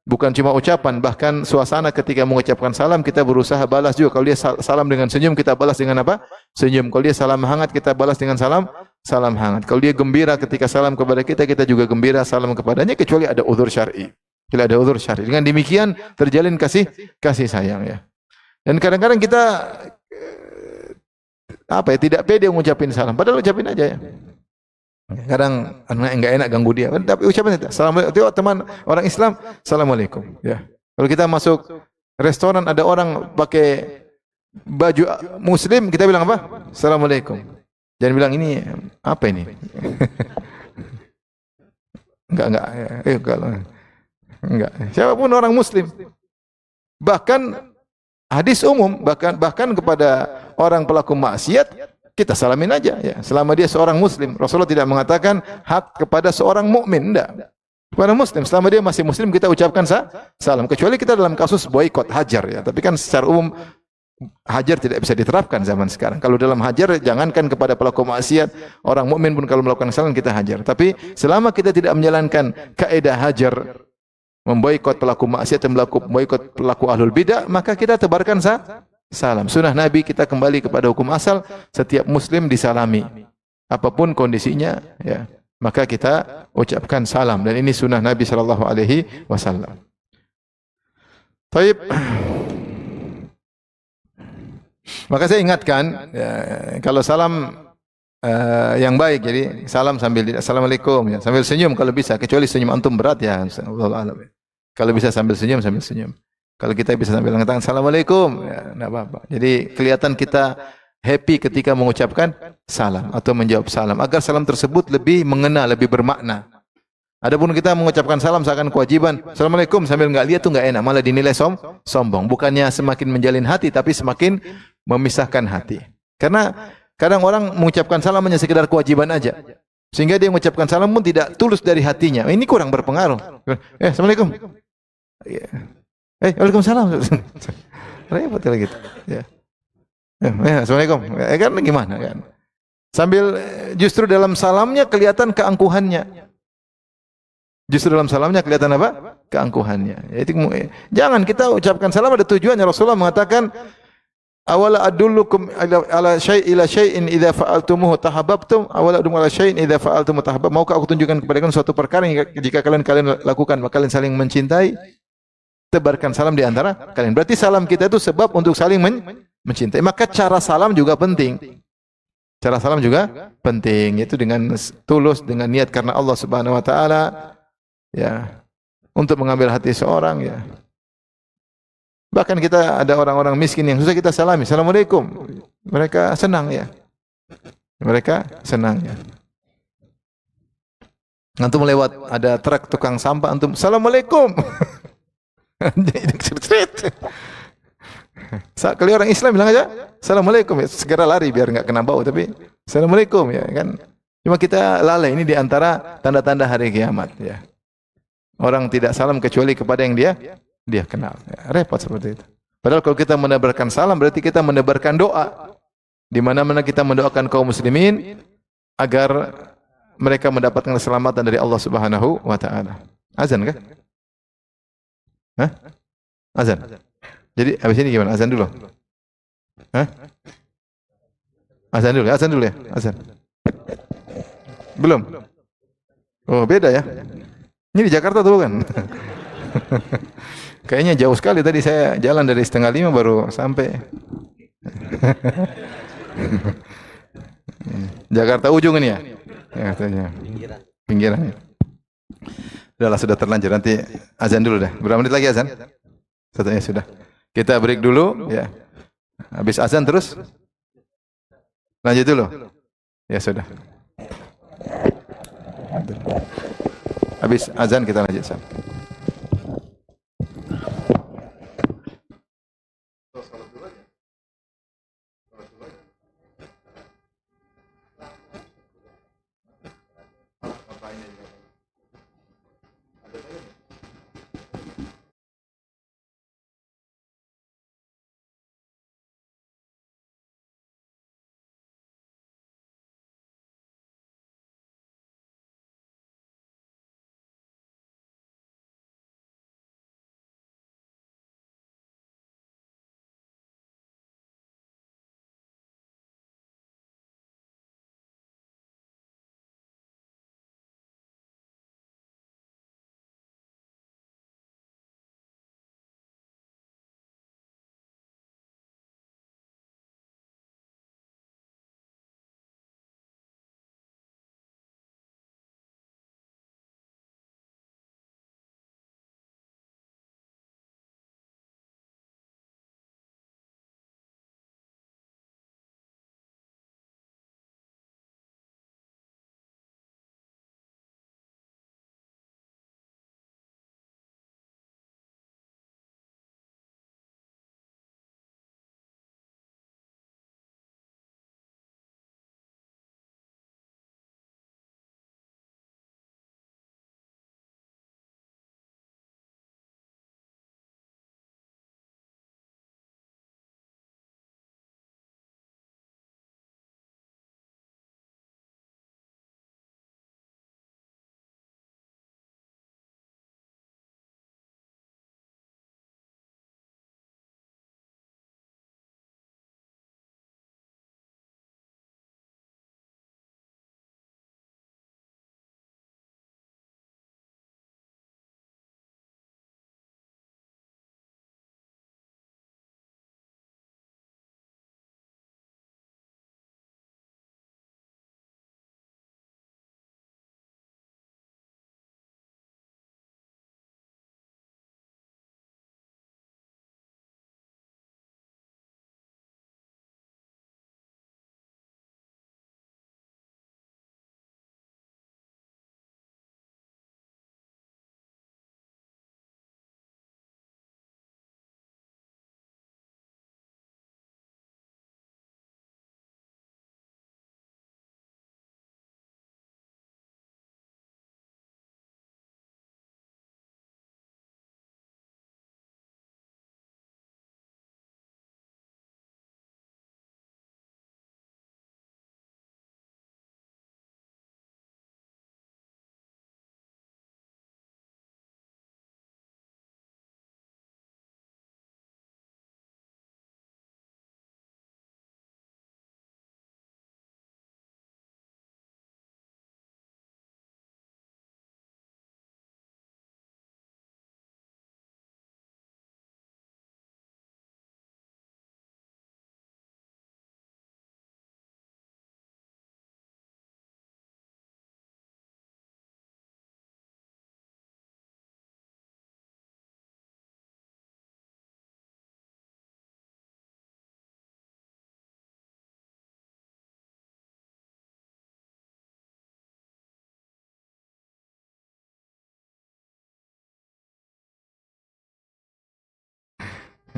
bukan cuma ucapan, bahkan suasana ketika mengucapkan salam kita berusaha balas juga. Kalau dia salam dengan senyum, kita balas dengan apa? Senyum. Kalau dia salam hangat, kita balas dengan salam hangat. Kalau dia gembira ketika salam kepada kita, kita juga gembira salam kepadanya, kecuali ada uzur syar'i. Bila ada uzur syar'i. Dengan demikian terjalin kasih sayang ya. Dan kadang-kadang kita tidak pede mengucapin salam. Padahal ucapin aja ya. Kadang enggak enak ganggu dia. Tapi ucapin aja. Assalamualaikum. Teman orang Islam, assalamualaikum ya. Kalau kita masuk restoran ada orang pakai baju muslim, kita bilang apa? Assalamualaikum. Jangan bilang ini apa ini? Enggak. Siapapun orang muslim. Bahkan hadis umum, bahkan kepada orang pelaku maksiat kita salamin aja ya. Selama dia seorang muslim. Rasulullah tidak mengatakan hak kepada seorang mukmin, enggak. Kepada muslim, selama dia masih muslim kita ucapkan salam. Kecuali kita dalam kasus boikot hajar ya. Tapi kan secara umum hajar tidak bisa diterapkan zaman sekarang. Kalau dalam hajar, jangankan kepada pelaku maksiat, orang mukmin pun kalau melakukan kesalahan kita hajar. Tapi selama kita tidak menjalankan kaidah hajar, memboikot pelaku maksiat dan memboikot pelaku ahlul bidah, maka kita tebarkan salam. Sunnah Nabi kita kembali kepada hukum asal, setiap muslim disalami. Apapun kondisinya, ya, maka kita ucapkan salam. Dan ini sunnah Nabi sallallahu alaihi wasallam. Baik. Maka saya ingatkan, ya, kalau salam yang baik, jadi salam sambil assalamualaikum ya, sambil senyum kalau bisa, kecuali senyum antum berat ya, Allah alam. Kalau bisa sambil senyum. Kalau kita bisa sambil angkat tangan, Assalamualaikum, ya, enggak apa-apa. Jadi kelihatan kita happy ketika mengucapkan salam atau menjawab salam, agar salam tersebut lebih mengena, lebih bermakna. Adapun kita mengucapkan salam seakan kewajiban, Assalamualaikum sambil enggak lihat tuh enggak enak, malah dinilai sombong. Bukannya semakin menjalin hati, tapi semakin memisahkan hati. Karena kadang orang mengucapkan salam hanya sekedar kewajiban aja. Sehingga dia mengucapkan salam pun tidak tulus dari hatinya. Ini kurang berpengaruh. Assalamualaikum. Waalaikumsalam. Repot kalau gitu. Ya. Assalamualaikum. Kan gimana kan? Sambil justru dalam salamnya kelihatan keangkuhannya. Justru dalam salamnya kelihatan apa? Keangkuhannya. Jadi jangan kita ucapkan salam ada tujuannya. Rasulullah mengatakan, awala adullukum ala syai'in idza fa'altumuhu tahabbtum, awala adullukum ala syai'in idza fa'altumuhu tahabbtum. Maukah aku tunjukkan kepada kalian suatu perkara yang jika kalian lakukan maka kalian saling mencintai? Tebarkan salam di antara kalian. Berarti salam kita itu sebab untuk saling mencintai. Maka cara salam juga penting. Cara salam juga penting, yaitu dengan tulus, dengan niat karena Allah Subhanahu wa taala. Ya, untuk mengambil hati seorang, ya. Bahkan kita ada orang-orang miskin yang susah kita salami, Assalamualaikum. Mereka senang, ya. Mereka senang, ya. Antum lewat ada truk tukang sampah, antum Assalamualaikum. Kalau orang Islam bilang aja Assalamualaikum, ya. Segera lari biar enggak kena bau, tapi Assalamualaikum, ya kan. Cuma kita lalai, ini di antara tanda-tanda hari kiamat, ya. Orang tidak salam kecuali kepada yang dia kenal. Ya, repot seperti itu. Padahal kalau kita menebarkan salam berarti kita menebarkan doa. Di mana-mana kita mendoakan kaum muslimin agar mereka mendapatkan keselamatan dari Allah Subhanahu wa taala. Azan kah? Hah? Azan. Jadi habis ini gimana? Azan dulu. Hah? Azan dulu ya. Azan. Belum. Oh, beda ya. Ini di Jakarta tuh kan? Kayaknya jauh sekali, tadi saya jalan dari 4:30 baru sampai. Jakarta ujung ini ya? Ya, pinggiran. Udahlah, sudah terlanjur, nanti azan dulu dah. Berapa menit lagi azan? Satunya sudah. Kita break dulu, ya. Habis azan terus lanjut dulu. Ya sudah. Habis azan kita lanjut.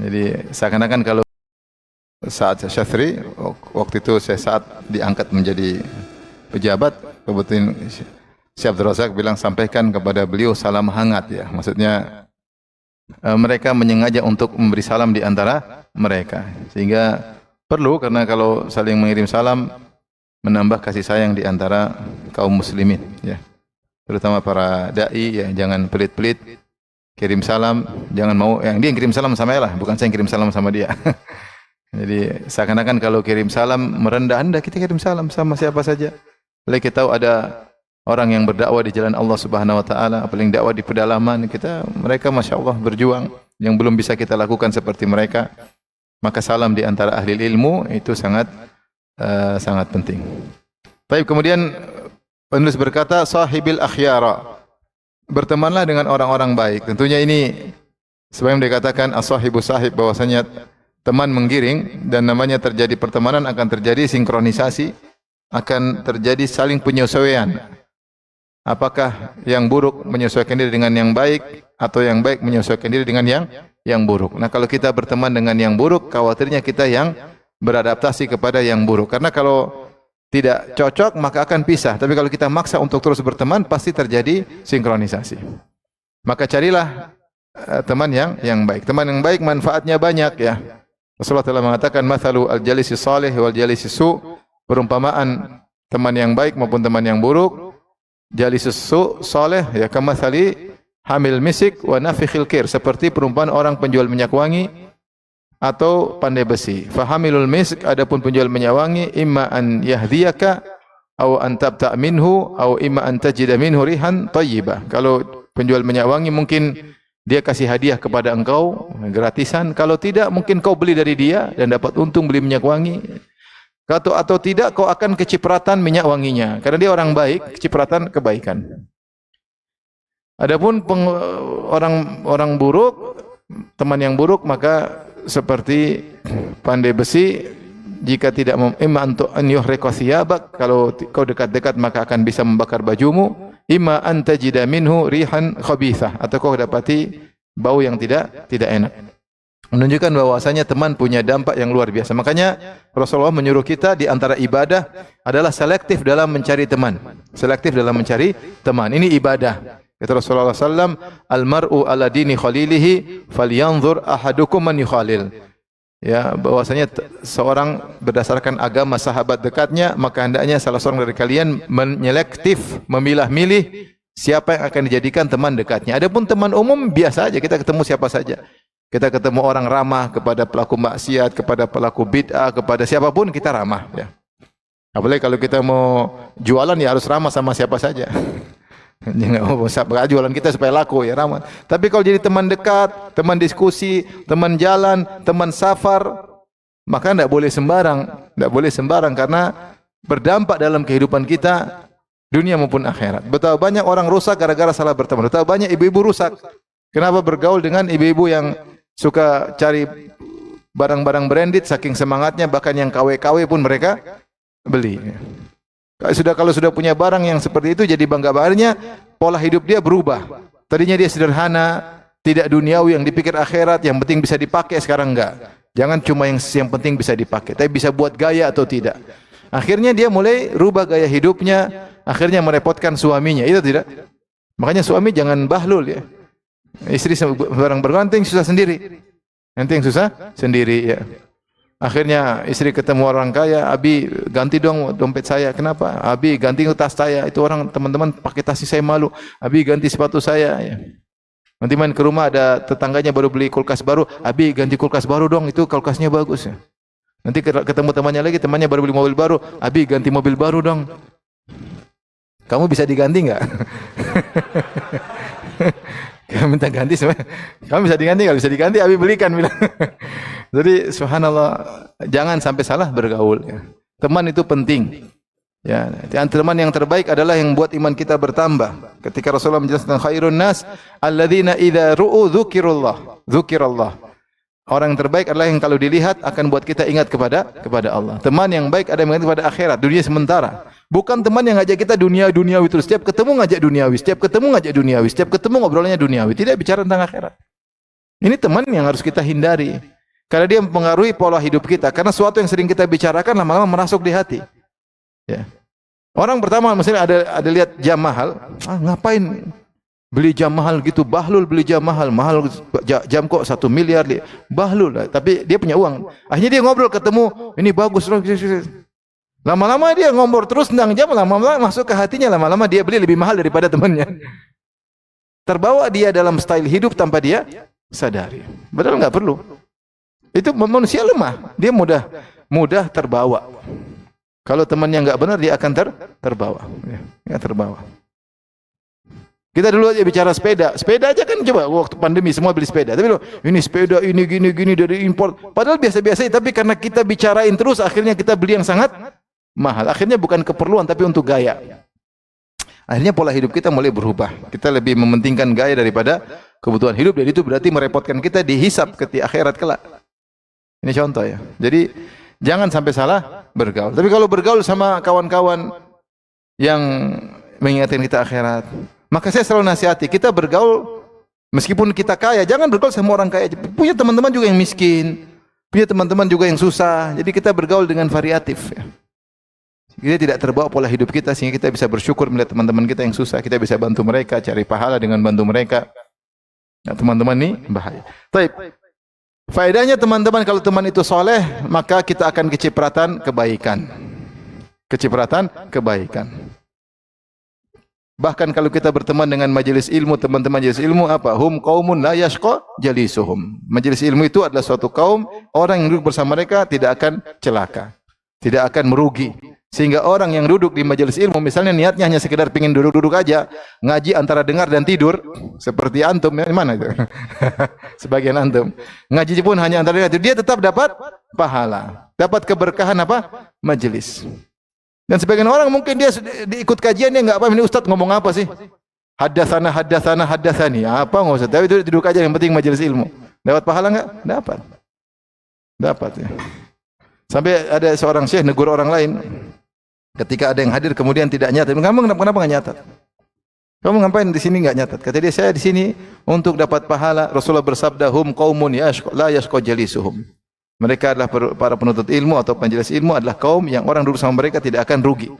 Jadi seakan-akan kalau saat saya Syafri, waktu itu saya saat diangkat menjadi pejabat, kebetulan Syekh Abdul Razak bilang sampaikan kepada beliau salam hangat ya. Maksudnya mereka menyengaja untuk memberi salam di antara mereka. Sehingga perlu, karena kalau saling mengirim salam menambah kasih sayang di antara kaum muslimin ya. Terutama para dai ya, jangan pelit-pelit kirim salam, jangan mau yang dia kirim salam sama saya lah, bukan saya yang kirim salam sama dia. Jadi seakan-akan kalau kirim salam merendah, anda kita kirim salam sama siapa saja. Apalagi kita tahu ada orang yang berdakwah di jalan Allah Subhanahu wa taala, apalagi dakwah di pedalaman, mereka Masya Allah berjuang yang belum bisa kita lakukan seperti mereka. Maka salam di antara ahli ilmu itu sangat penting. Baik, kemudian penulis berkata sahibil akhyara, bertemanlah dengan orang-orang baik. Tentunya ini sebagaimana dikatakan as-sahibu sahib, bahwasanya teman menggiring, dan namanya terjadi pertemanan akan terjadi sinkronisasi, akan terjadi saling penyesuaian. Apakah yang buruk menyesuaikan diri dengan yang baik, atau yang baik menyesuaikan diri dengan yang buruk. Nah, kalau kita berteman dengan yang buruk, khawatirnya kita yang beradaptasi kepada yang buruk. Karena kalau tidak cocok maka akan pisah. Tapi kalau kita maksa untuk terus berteman, pasti terjadi sinkronisasi. Maka carilah teman yang baik. Teman yang baik manfaatnya banyak ya. Rasulullah telah mengatakan mathalu al-jalisi salih wal jalisi su, perumpamaan teman yang baik maupun teman yang buruk. Jalisus su salih ya kamathali hamil misik wa nafikhil kir, seperti perumpamaan orang penjual minyak wangi atau pandai besi. Fahamilul misk, adapun penjual minyak wangi, imma an yahdiyaka aw an tabta' minhu aw imma an tajida minhu rihan thayyibah. Kalau penjual minyak wangi mungkin dia kasih hadiah kepada engkau gratisan, kalau tidak mungkin kau beli dari dia dan dapat untung beli minyak wangi. Atau tidak kau akan kecipratan minyak wanginya, karena dia orang baik, kecipratan kebaikan. Adapun orang buruk, teman yang buruk, maka seperti pandai besi, jika tidak imma an yuhriqa thiyabak, kalau kau dekat-dekat maka akan bisa membakar bajumu, imma an tajida minhu rihan khabithah, atau kau dapati bau yang tidak enak. Menunjukkan bahwasanya teman punya dampak yang luar biasa. Makanya Rasulullah menyuruh kita di antara ibadah adalah selektif dalam mencari teman. Selektif dalam mencari teman. Ini ibadah. Kata Rasulullah SAW, al-mar'u ala dini khalilihi falyanzur ahadukum man yukhalil. Ya, bahwasanya seorang berdasarkan agama sahabat dekatnya, maka hendaknya salah seorang dari kalian menyelektif, memilah-milih siapa yang akan dijadikan teman dekatnya. Adapun teman umum biasa aja, kita ketemu siapa saja. Kita ketemu orang ramah kepada pelaku maksiat, kepada pelaku bid'ah, kepada siapapun kita ramah ya. Apalagi kalau kita mau jualan ya harus ramah sama siapa saja. Jangan jualan kita supaya laku ya ramah. Tapi kalau jadi teman dekat, teman diskusi, teman jalan, teman safar, maka tidak boleh sembarang, karena berdampak dalam kehidupan kita dunia maupun akhirat. Betapa banyak orang rusak gara-gara salah berteman. Betapa banyak ibu-ibu rusak. Kenapa bergaul dengan ibu-ibu yang suka cari barang-barang branded, saking semangatnya bahkan yang KW-KW pun mereka beli. Kalau sudah punya barang yang seperti itu, jadi bangga-bangganya pola hidup dia berubah. Tadinya dia sederhana, tidak duniawi, yang dipikir akhirat, yang penting bisa dipakai, sekarang enggak. Jangan cuma yang penting bisa dipakai, tapi bisa buat gaya atau tidak. Akhirnya dia mulai rubah gaya hidupnya, akhirnya merepotkan suaminya. Itu tidak. Makanya suami jangan bahlul ya. Istri barang berganting susah sendiri. Nanti yang susah sendiri ya. Akhirnya istri ketemu orang kaya, "Abi ganti dong dompet saya." "Kenapa?" "Abi ganti tas saya. Itu orang teman-teman pakai tas saya malu." "Abi ganti sepatu saya." Ya. Nanti main ke rumah ada tetangganya baru beli kulkas baru, "Abi ganti kulkas baru dong, itu kulkasnya bagus." Ya. Nanti ketemu temannya lagi, temannya baru beli mobil baru, "Abi ganti mobil baru dong." Kamu bisa diganti enggak? Kamu minta ganti sebenarnya. Kamu bisa diganti enggak? Bisa diganti, Abi belikan bilang. Jadi subhanallah, jangan sampai salah bergaul ya. Teman itu penting. Ya, teman yang terbaik adalah yang buat iman kita bertambah. Ketika Rasulullah menjelaskan khairun nas alladzina idza ru'u dzukirallah. Orang yang terbaik adalah yang kalau dilihat akan buat kita ingat kepada Allah. Teman yang baik ada yang mengingat kepada akhirat, dunia sementara. Bukan teman yang ngajak kita duniawi terus. Setiap ketemu ngajak duniawi, setiap ketemu ngajak duniawi, setiap ketemu ngobrolannya duniawi. Tidak bicara tentang akhirat. Ini teman yang harus kita hindari. Karena dia mempengaruhi pola hidup kita. Karena sesuatu yang sering kita bicarakan lama-lama merasuk di hati. Ya. Orang pertama misalnya ada lihat jam mahal, ngapain beli jam mahal gitu, bahlul beli jam mahal, jam kok 1 miliar, bahlul lah. Tapi dia punya uang. Akhirnya dia ngobrol ketemu, ini bagus. Lama-lama dia ngobrol terus tentang jam, lama-lama masuk ke hatinya, lama-lama dia beli lebih mahal daripada temannya. Terbawa dia dalam style hidup tanpa dia sadari. Padahal nggak perlu. Itu manusia lemah, dia mudah terbawa. Kalau temannya nggak benar, dia akan terbawa. Ya, terbawa. Kita dulu aja bicara sepeda. Sepeda aja kan coba waktu pandemi semua beli sepeda. Tapi loh, ini sepeda ini gini dari impor. Padahal biasa-biasa, tapi karena kita bicarain terus, akhirnya kita beli yang sangat mahal. Akhirnya bukan keperluan, tapi untuk gaya. Akhirnya pola hidup kita mulai berubah. Kita lebih mementingkan gaya daripada kebutuhan hidup. Dan itu berarti merepotkan kita dihisab ketika akhirat kelak. Ini contoh ya. Jadi jangan sampai salah bergaul. Tapi kalau bergaul sama kawan-kawan yang mengingatkan kita akhirat, maka saya selalu nasihati, kita bergaul meskipun kita kaya, jangan bergaul sama orang kaya. Punya teman-teman juga yang miskin, punya teman-teman juga yang susah. Jadi kita bergaul dengan variatif ya. Kita tidak terbawa pola hidup kita, sehingga kita bisa bersyukur melihat teman-teman kita yang susah. Kita bisa bantu mereka, cari pahala dengan bantu mereka. Nah, teman-teman ini bahaya. Baik. Faedahnya teman-teman, kalau teman itu soleh, maka kita akan kecipratan kebaikan. Kecipratan kebaikan. Bahkan kalau kita berteman dengan majelis ilmu, teman-teman majelis ilmu apa? Hum qaumun la yashqa jalisuhum. Majelis ilmu itu adalah suatu kaum, orang yang duduk bersama mereka tidak akan celaka, tidak akan merugi. Sehingga orang yang duduk di majelis ilmu, misalnya niatnya hanya sekedar pingin duduk-duduk aja, ngaji antara dengar dan tidur, seperti antum, ya, mana itu? Sebagian antum. Ngaji pun hanya antara dengar, dia tetap dapat pahala, dapat keberkahan apa? Majelis. Dan sebagian orang mungkin dia ikut kajian, dia enggak paham ini ustaz ngomong apa sih? Haddatsani. Apa enggak usah, tapi itu duduk aja, yang penting majelis ilmu. Dapat pahala enggak? Dapat. Dapat ya. Sampai ada seorang syekh negur orang lain. Ketika ada yang hadir kemudian tidak nyatat. Kamu kenapa enggak nyatat? Kamu ngapain di sini enggak nyatat? Kata dia, saya di sini untuk dapat pahala. Rasulullah bersabda, hum qaumun la yashqa jalisuhum. Mereka adalah para penuntut ilmu atau penjelas ilmu, adalah kaum yang orang duduk sama mereka tidak akan rugi.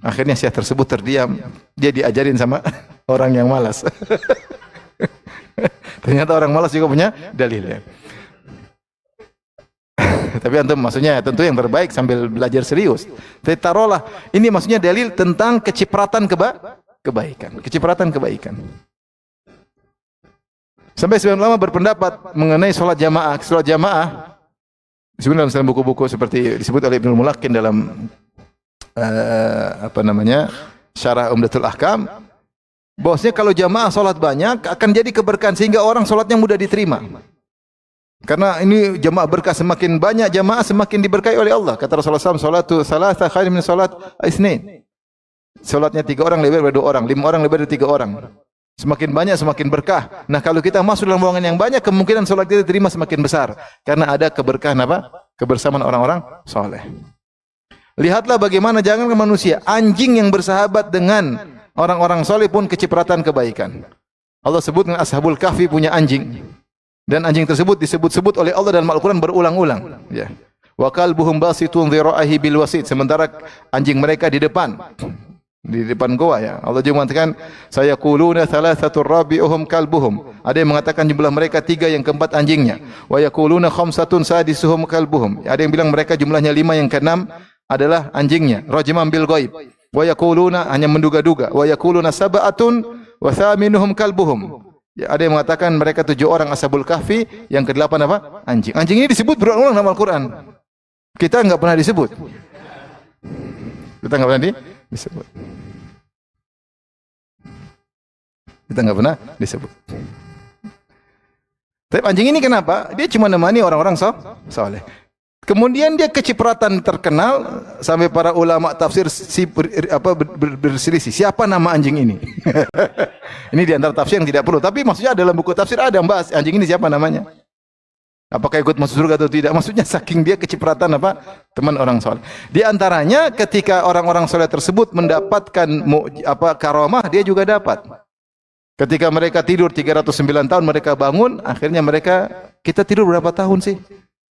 Akhirnya syekh tersebut terdiam. Dia diajarin sama orang yang malas. Ternyata orang malas juga punya dalilnya. Tapi antum maksudnya tentu yang terbaik sambil belajar serius. Tapi taruhlah ini maksudnya dalil tentang kecipratan kebaikan, kecipratan kebaikan. Sampai sebagian ulama berpendapat mengenai sholat jamaah. Sholat jamaah sebenarnya dalam buku-buku seperti disebut oleh Ibnul Mulaqqin dalam Syarah Umdatul Ahkam, bahwasanya kalau jamaah sholat banyak akan jadi keberkahan sehingga orang sholatnya mudah diterima. Karena ini jamaah berkah, semakin banyak jamaah semakin diberkahi oleh Allah. Kata Rasulullah SAW, salatu salasa khair min salat isnin. Salatnya 3 orang lebih dari 2 orang, 5 orang lebih dari 3 orang. Semakin banyak semakin berkah. Nah, kalau kita masuk dalam ruangan yang banyak, kemungkinan salat kita diterima semakin besar. Karena ada keberkahan apa? Kebersamaan orang-orang saleh. Lihatlah bagaimana jangan manusia, anjing yang bersahabat dengan orang-orang saleh pun kecipratan kebaikan. Allah sebut dengan Ashabul Kahfi punya anjing. Dan anjing tersebut disebut-sebut oleh Allah dalam Al-Quran berulang-ulang. Ya. Wa kalbuhum basitun dhira'ihi bil wasit. Sementara anjing mereka di depan goa ya. Allah juga mengatakan, sayaquluna thalathatur rabi'uhum kalbuhum. Ada yang mengatakan jumlah mereka 3, yang keempat anjingnya. Wa yaquluna khamsatun sadisuhum kalbuhum. Ada yang bilang mereka jumlahnya 5, yang keenam adalah anjingnya. Rajman bil ghaib. Wa yaquluna, hanya menduga-duga. Wa yaquluna sab'atun wa thaminuhum kalbuhum. Ya, ada yang mengatakan mereka 7 orang Ashabul Kahfi, yang ke-8 apa? Anjing. Anjing ini disebut berulang-ulang dalam Al-Quran. Kita enggak pernah disebut. Kita enggak pernah disebut. Kita enggak pernah disebut. Tapi anjing ini kenapa? Dia cuma nemani orang-orang saleh. Kemudian dia kecipratan terkenal sampai para ulama tafsir berselisih. Siapa nama anjing ini? Ini di antara tafsir yang tidak perlu. Tapi maksudnya dalam buku tafsir ada yang bahas anjing ini siapa namanya. Apakah ikut masuk surga atau tidak? Maksudnya saking dia kecipratan apa? Teman orang saleh. Di antaranya ketika orang-orang saleh tersebut mendapatkan karamah, dia juga dapat. Ketika mereka tidur 309 tahun, mereka bangun, akhirnya kita tidur berapa tahun sih?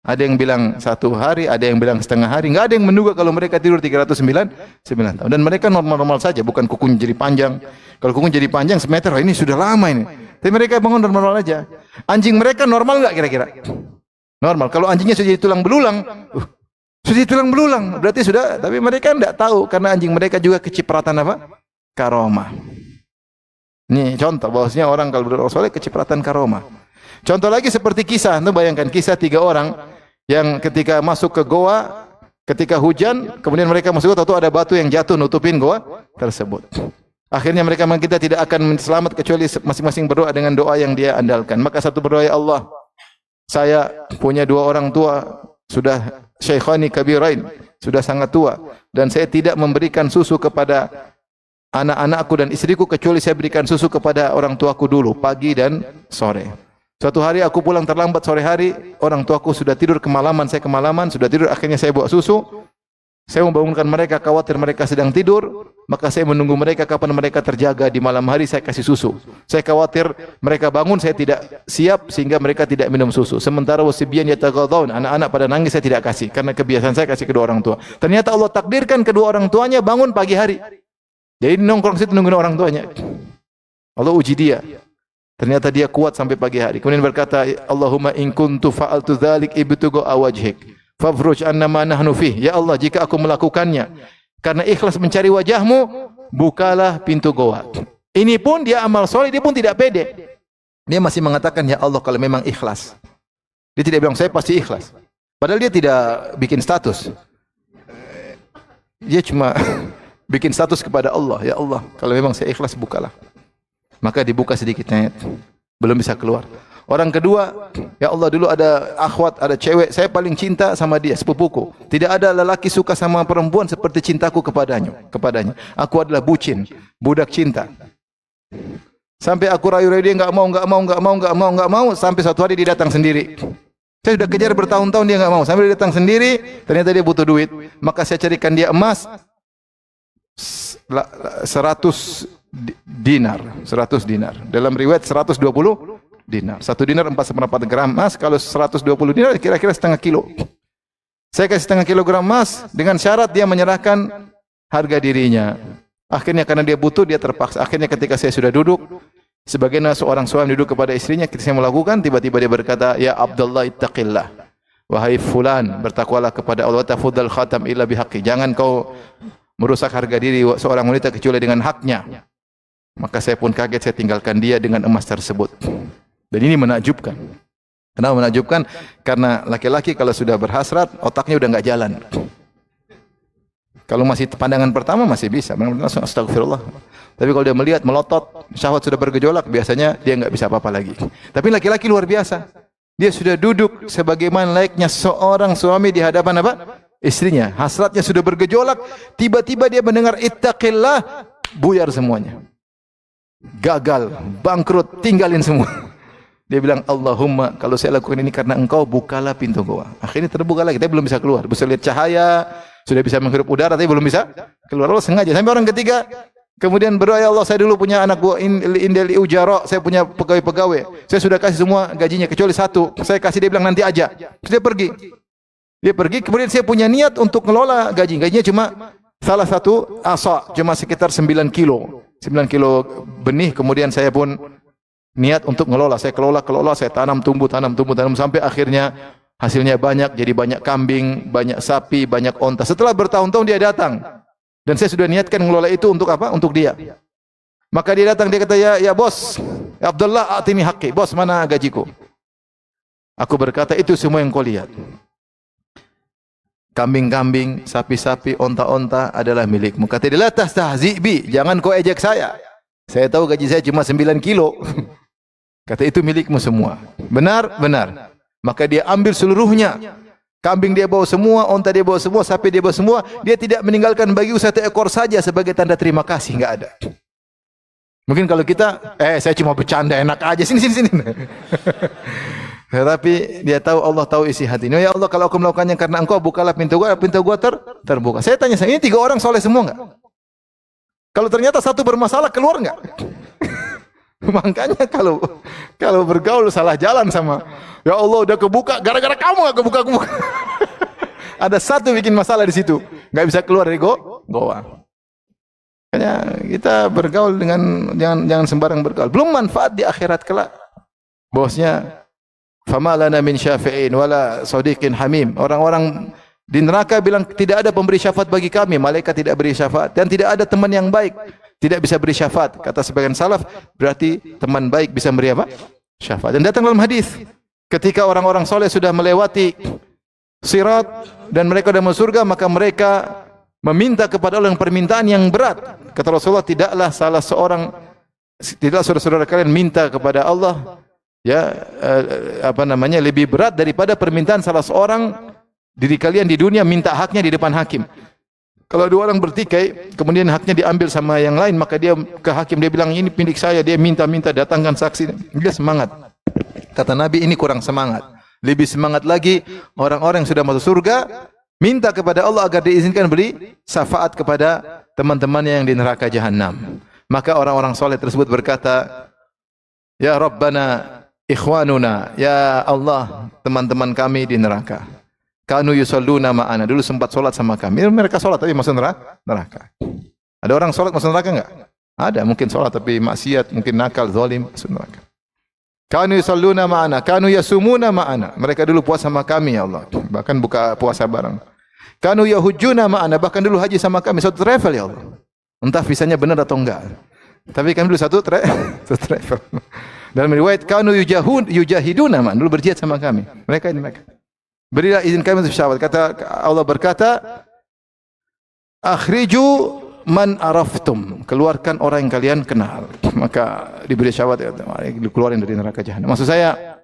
Ada yang bilang 1 hari, ada yang bilang setengah hari. Enggak ada yang menduga kalau mereka tidur 309 tahun. Dan mereka normal-normal saja, bukan kukunya jadi panjang. Kalau kukunya jadi panjang semeter, ini sudah lama ini. Tapi mereka bangun normal aja. Anjing mereka normal enggak kira-kira? Normal. Kalau anjingnya sudah jadi tulang belulang, sudah jadi tulang belulang, berarti sudah. Tapi mereka enggak tahu karena anjing mereka juga kecipratan apa? Karomah. Ini contoh bahwasanya orang kalau beramal soleh kecipratan karomah. Contoh lagi seperti kisah, anda bayangkan kisah 3 orang yang ketika masuk ke goa, ketika hujan, kemudian mereka masuk ke tahu ada batu yang jatuh nutupin goa tersebut. Akhirnya mereka kita tidak akan selamat kecuali masing-masing berdoa dengan doa yang dia andalkan. Maka satu berdoa, ya Allah, saya punya 2 orang tua sudah syaikhani kabirain, sudah sangat tua, dan saya tidak memberikan susu kepada anak-anakku dan istriku kecuali saya berikan susu kepada orang tuaku dulu pagi dan sore. Suatu hari aku pulang terlambat sore hari, orang tuaku sudah tidur kemalaman, saya kemalaman, sudah tidur, akhirnya saya bawa susu. Saya membangunkan mereka, khawatir mereka sedang tidur, maka saya menunggu mereka kapan mereka terjaga di malam hari saya kasih susu. Saya khawatir mereka bangun, saya tidak siap sehingga mereka tidak minum susu. Sementara wasibyan yataghadhaun, anak-anak pada nangis saya tidak kasih karena kebiasaan saya kasih kedua orang tua. Ternyata Allah takdirkan kedua orang tuanya bangun pagi hari. Jadi nongkrong situ nungguin orang tuanya. Allah uji dia. Ternyata dia kuat sampai pagi hari. Kemudian berkata, Allahumma in kuntu fa'altu dzalik ibtigha wajhik fafruj anna ma nahnu fih. Ya Allah, jika aku melakukannya karena ikhlas mencari wajahmu, bukalah pintu goa. Ini pun dia amal soleh, dia pun tidak pede. Dia masih mengatakan, ya Allah, kalau memang ikhlas. Dia tidak bilang saya pasti ikhlas. Padahal dia tidak bikin status. Dia cuma bikin status kepada Allah, ya Allah, kalau memang saya ikhlas bukalah. Maka dibuka sedikitnya, belum bisa keluar. Orang kedua, ya Allah, dulu ada akhwat, ada cewek, saya paling cinta sama dia, sepupuku. Tidak ada lelaki suka sama perempuan seperti cintaku kepadanya. Aku adalah bucin, budak cinta. Sampai aku rayu-rayu dia enggak mau, sampai suatu hari dia datang sendiri. Saya sudah kejar bertahun-tahun dia enggak mau, sampai dia datang sendiri, ternyata dia butuh duit. Maka saya carikan dia emas 100 dinar. Dalam riwayat 120 dinar. 1 dinar 4,4 gram emas. Kalau 120 dinar kira-kira setengah kilo. Saya kasih setengah kilogram emas dengan syarat dia menyerahkan harga dirinya. Akhirnya karena dia butuh, dia terpaksa. Akhirnya ketika saya sudah duduk, sebagaimana seorang suami duduk kepada istrinya, ketika saya melakukan, tiba-tiba dia berkata, ya Abdullah ittaqillah. Wahai fulan, bertakwalah kepada Allah, tafudhal khatam illa bihaqqi. Jangan kau merusak harga diri seorang wanita kecuali dengan haknya. Maka saya pun kaget, saya tinggalkan dia dengan emas tersebut. Dan ini menakjubkan. Kenapa menakjubkan? Karena laki-laki kalau sudah berhasrat, otaknya udah enggak jalan. Kalau masih pandangan pertama masih bisa, langsung astagfirullah. Tapi kalau dia melihat melotot, syahwat sudah bergejolak, biasanya dia enggak bisa apa-apa lagi. Tapi laki-laki luar biasa. Dia sudah duduk sebagaimana layaknya seorang suami di hadapan apa? Istrinya. Hasratnya sudah bergejolak, tiba-tiba dia mendengar ittaqillah, buyar semuanya. Gagal, bangkrut, tinggalin semua. Dia bilang, Allahumma, kalau saya lakukan ini karena engkau, bukalah pintu goa. Akhirnya terbuka lagi, tapi belum bisa keluar. Bisa lihat cahaya, sudah bisa menghirup udara, tapi belum bisa keluar. Allah sengaja. Sampai orang ketiga, kemudian berdoa, ya Allah, saya dulu punya anak buah indeli ujaro, saya punya pegawai-pegawai. Saya sudah kasih semua gajinya, kecuali 1. Saya kasih, dia bilang nanti aja. Terus dia pergi. Dia pergi, kemudian saya punya niat untuk ngelola gaji. Gajinya cuma salah satu asa, cuma sekitar 9 kilo. 9 kilo benih, kemudian saya pun niat untuk ngelola. Saya kelola, saya tanam, tumbuh, sampai akhirnya hasilnya banyak, jadi banyak kambing, banyak sapi, banyak onta. Setelah bertahun-tahun dia datang. Dan saya sudah niatkan ngelola itu untuk apa? Untuk dia. Maka dia datang, dia kata, ya bos, ya Abdullah, atini haqqi. Bos, mana gajiku? Aku berkata, itu semua yang kau lihat. Kambing-kambing, sapi-sapi, onta-onta adalah milikmu. Kata dia, la tastahzi bi, jangan kau ejek saya. Saya tahu gaji saya cuma 9 kilo. Kata, itu milikmu semua. Benar? Benar. Maka dia ambil seluruhnya. Kambing dia bawa semua, onta dia bawa semua, sapi dia bawa semua. Dia tidak meninggalkan bagiku 1 ekor saja sebagai tanda terima kasih, enggak ada. Mungkin kalau kita, saya cuma bercanda, enak aja, sini. Tetapi dia tahu, Allah tahu isi hati. Ya Allah, kalau aku melakukannya karena engkau, bukalah pintu gua terbuka. Saya tanya, ini 3 orang soleh semua enggak? Kalau ternyata 1 bermasalah, keluar enggak? Makanya kalau bergaul salah jalan sama, ya Allah udah kebuka, gara-gara kamu nggak kebuka. Ada satu bikin masalah di situ, nggak bisa keluar dari goa. Makanya kita bergaul dengan jangan sembarang bergaul. Belum manfaat di akhirat kelak. Bosnya, fama lana min syafi'in wala sadiqin hamim. Orang-orang di neraka bilang tidak ada pemberi syafaat bagi kami, malaikat tidak beri syafaat dan tidak ada teman yang baik tidak bisa beri syafaat. Kata sebagian salaf, berarti teman baik bisa beri apa? Syafaat. Dan datang dalam hadis, ketika orang-orang soleh sudah melewati sirat dan mereka sudah masuk surga, maka mereka meminta kepada Allah yang permintaan yang berat. Kata Rasulullah, tidaklah saudara-saudara kalian minta kepada Allah lebih berat daripada permintaan salah seorang diri kalian di dunia minta haknya di depan hakim. Kalau dua orang bertikai, kemudian haknya diambil sama yang lain, maka dia ke hakim, dia bilang ini milik saya, dia minta datangkan saksi. Dia semangat. Kata Nabi, ini kurang semangat. Lebih semangat lagi orang-orang yang sudah masuk surga minta kepada Allah agar diizinkan beri syafaat kepada teman-temannya yang di neraka jahanam. Maka orang-orang soleh tersebut berkata, ya Rabbana ikhwanuna, ya Allah teman-teman kami di neraka. Kanu yusalluna ma'ana, dulu sempat solat sama kami. Mereka solat tapi masuk neraka. Ada orang solat masuk neraka enggak? Ada, mungkin solat tapi maksiat, mungkin nakal, zalim, masuk neraka. Kanu yusalluna ma'ana, kanu yasumuna ma'ana. Mereka dulu puasa sama kami ya Allah. Bahkan buka puasa bareng. Kanu yahujjuna ma'ana, bahkan dulu haji sama kami, satu travel ya Allah. Entah visanya benar atau enggak. Tapi kami dulu satu travel. Dalam riwayat kanu yujahiduna ma'ana, dulu berjihad sama kami. Mereka. Berilah izin kami untuk syafaat. Kata Allah berkata, akhriju man araftum, keluarkan orang yang kalian kenal. Maka diberi syafaat, dikeluarin dari neraka jahanam. Maksud saya,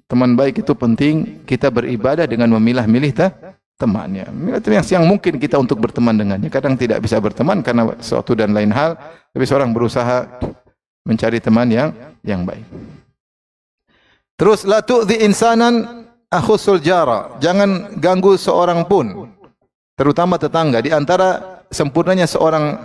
teman baik itu penting kita beribadah dengan memilah-milih temannya. Yang mungkin kita untuk berteman dengannya. Kadang tidak bisa berteman karena suatu dan lain hal, tapi seorang berusaha mencari teman yang baik. Terus la tu'dhi insanan akhusul jara, jangan ganggu seorang pun, terutama tetangga. Di antara sempurnanya seorang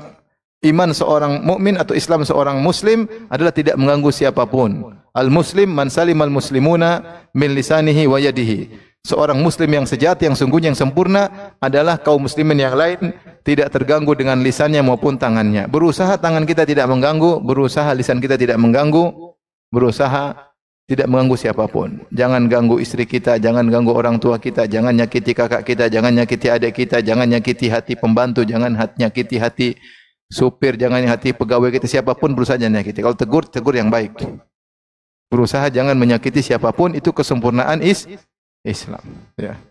iman seorang mukmin atau Islam seorang muslim adalah tidak mengganggu siapapun. Al-muslim man salimal muslimuna min lisanihi wa yadihi. Seorang muslim yang sejati, yang sungguhnya, yang sempurna adalah kaum muslimin yang lain tidak terganggu dengan lisannya maupun tangannya. Berusaha tangan kita tidak mengganggu, berusaha lisan kita tidak mengganggu, berusaha tidak mengganggu siapapun. Jangan ganggu istri kita, jangan ganggu orang tua kita, jangan nyakiti kakak kita, jangan nyakiti adik kita, jangan nyakiti hati pembantu, jangan nyakiti hati supir, jangan hati pegawai kita, siapapun berusaha jangan nyakiti. Kalau tegur yang baik. Berusaha jangan menyakiti siapapun, itu kesempurnaan Islam. Ya.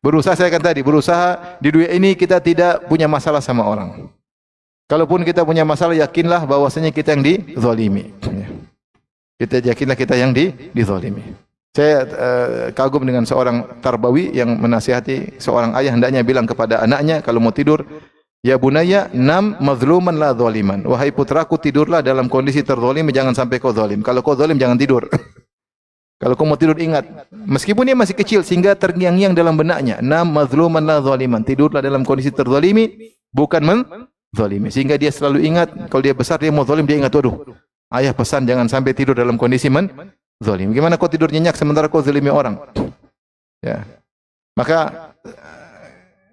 Berusaha, saya katakan tadi, berusaha di dunia ini kita tidak punya masalah sama orang. Kalaupun kita punya masalah, yakinlah bahwasanya kita yang dizalimi. Ya. Kita yakinlah kita yang dizalimi. Saya kagum dengan seorang tarbawi yang menasihati seorang ayah hendaknya bilang kepada anaknya kalau mau tidur, ya bunayya nam mazluman la zaliman. Wahai putraku, tidurlah dalam kondisi terzalim, jangan sampai kau zalim. Kalau kau zalim jangan tidur. Kalau kau mau tidur ingat, meskipun dia masih kecil sehingga terngiang-ngiang dalam benaknya, nam mazluman la zaliman. Tidurlah dalam kondisi terzalimi, bukan menzalimi. Sehingga dia selalu ingat kalau dia besar dia mau zalim, dia ingat, waduh, ayah pesan jangan sampai tidur dalam kondisi zalim. Gimana kau tidur nyenyak sementara kau zalimi orang? Ya. Maka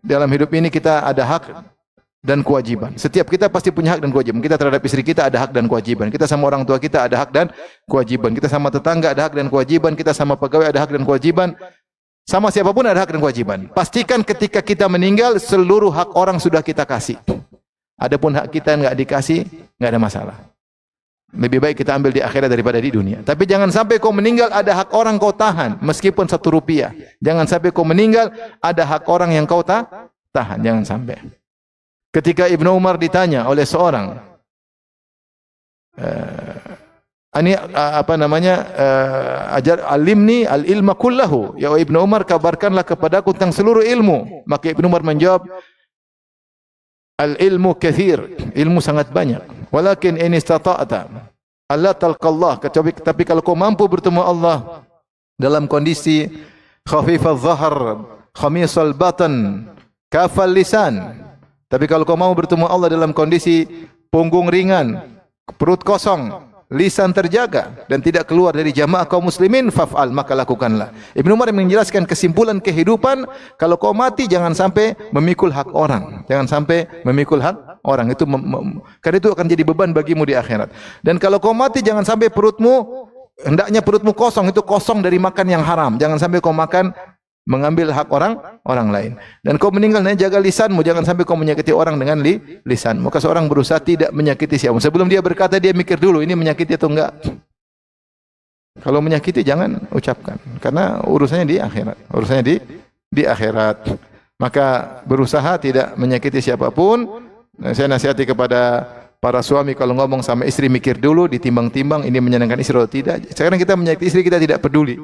dalam hidup ini kita ada hak dan kewajiban. Setiap kita pasti punya hak dan kewajiban. Kita terhadap istri kita ada hak dan kewajiban. Kita sama orang tua kita ada hak dan kewajiban. Kita sama tetangga ada hak dan kewajiban. Kita sama pegawai ada hak dan kewajiban. Sama siapapun ada hak dan kewajiban. Pastikan ketika kita meninggal seluruh hak orang sudah kita kasih. Adapun hak kita enggak dikasih, enggak ada masalah. Lebih baik kita ambil di akhirat daripada di dunia. Tapi jangan sampai kau meninggal ada hak orang kau tahan, meskipun 1 rupiah. Jangan sampai kau meninggal ada hak orang yang kau tahan. Jangan sampai. Ketika Ibnu Umar ditanya oleh seorang, alimni al-ilma kullahu. Ya Ibnu Umar, kabarkanlah kepadaku tentang seluruh ilmu. Maka Ibnu Umar menjawab, al-ilmu kathir, ilmu sangat banyak. Walakin in istata'ta alla talqallah, tapi kalau kau mampu bertemu Allah dalam kondisi khafifaz zahar, khamisal batan, kafal lisan. Tapi kalau kau mau bertemu Allah dalam kondisi punggung ringan, perut kosong, lisan terjaga dan tidak keluar dari jamaah kaum muslimin, faf'al, maka lakukanlah. Ibnu Umar menjelaskan kesimpulan kehidupan, kalau kau mati jangan sampai memikul hak orang. Jangan sampai memikul hak orang. Itu karena itu akan jadi beban bagimu di akhirat. Dan kalau kau mati jangan sampai hendaknya perutmu kosong, itu kosong dari makan yang haram. Jangan sampai kau makan mengambil hak orang lain. Dan kau meninggal, jaga lisanmu, jangan sampai kau menyakiti orang dengan lisanmu. Maka seorang berusaha tidak menyakiti siapa. Sebelum dia berkata, dia mikir dulu ini menyakiti atau enggak. Kalau menyakiti jangan ucapkan, karena urusannya di akhirat. Urusannya di akhirat. Maka berusaha tidak menyakiti siapapun. Saya nasihati kepada para suami, kalau ngomong sama istri mikir dulu, ditimbang-timbang ini menyenangkan istri atau tidak. Sekarang kita menyakiti istri, kita tidak peduli.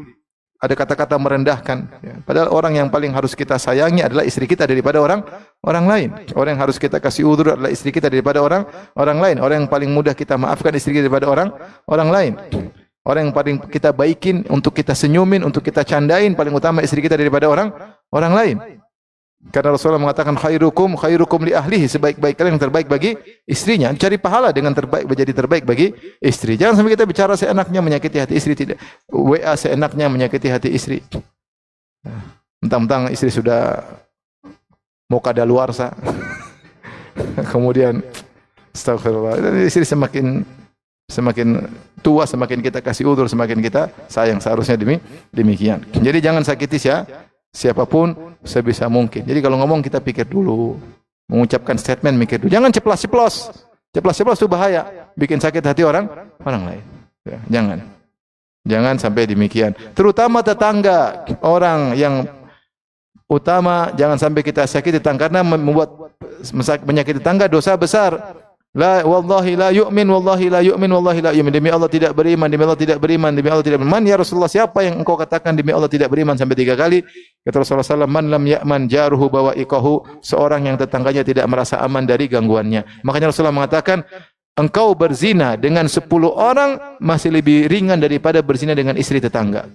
Ada kata-kata merendahkan. Padahal orang yang paling harus kita sayangi adalah istri kita daripada orang lain. Orang yang harus kita kasih udzur adalah istri kita daripada orang lain. Orang yang paling mudah kita maafkan istri kita daripada orang lain. Orang yang paling kita baikin, untuk kita senyumin, untuk kita candain, paling utama istri kita daripada orang lain. Karena Rasulullah mengatakan khairukum li ahlihi, sebaik-baik kalian yang terbaik bagi istrinya. Cari pahala dengan menjadi terbaik bagi istri. Jangan sampai kita bicara seenaknya menyakiti hati istri, tidak. WA seenaknya menyakiti hati istri. Mentang-mentang istri sudah mau kadaluarsa. Kemudian astagfirullah. Istri semakin tua, semakin kita kasih udzur, semakin kita sayang. Seharusnya demikian. Jadi jangan sakiti siapapun sebisa mungkin. Jadi kalau ngomong kita pikir dulu. Mengucapkan statement mikir dulu. Jangan ceplas-ceplos. Ceplas-ceplos itu bahaya. Bikin sakit hati orang lain. Ya, jangan sampai demikian. Terutama tetangga. Orang yang utama jangan sampai kita sakiti tetangga, karena menyakiti tetangga dosa besar. Wallahi la yu'min, wallahi la yu'min, wallahi la yu'min. Demi Allah tidak beriman, demi Allah tidak beriman, demi Allah tidak beriman. Man ya Rasulullah, siapa yang engkau katakan demi Allah tidak beriman sampai 3 kali? Kata Rasulullah SAW, man lam ya'man jaruhu bawa'iqahu, seorang yang tetangganya tidak merasa aman dari gangguannya. Makanya Rasulullah mengatakan, engkau berzina dengan 10 orang masih lebih ringan daripada berzina dengan istri tetangga.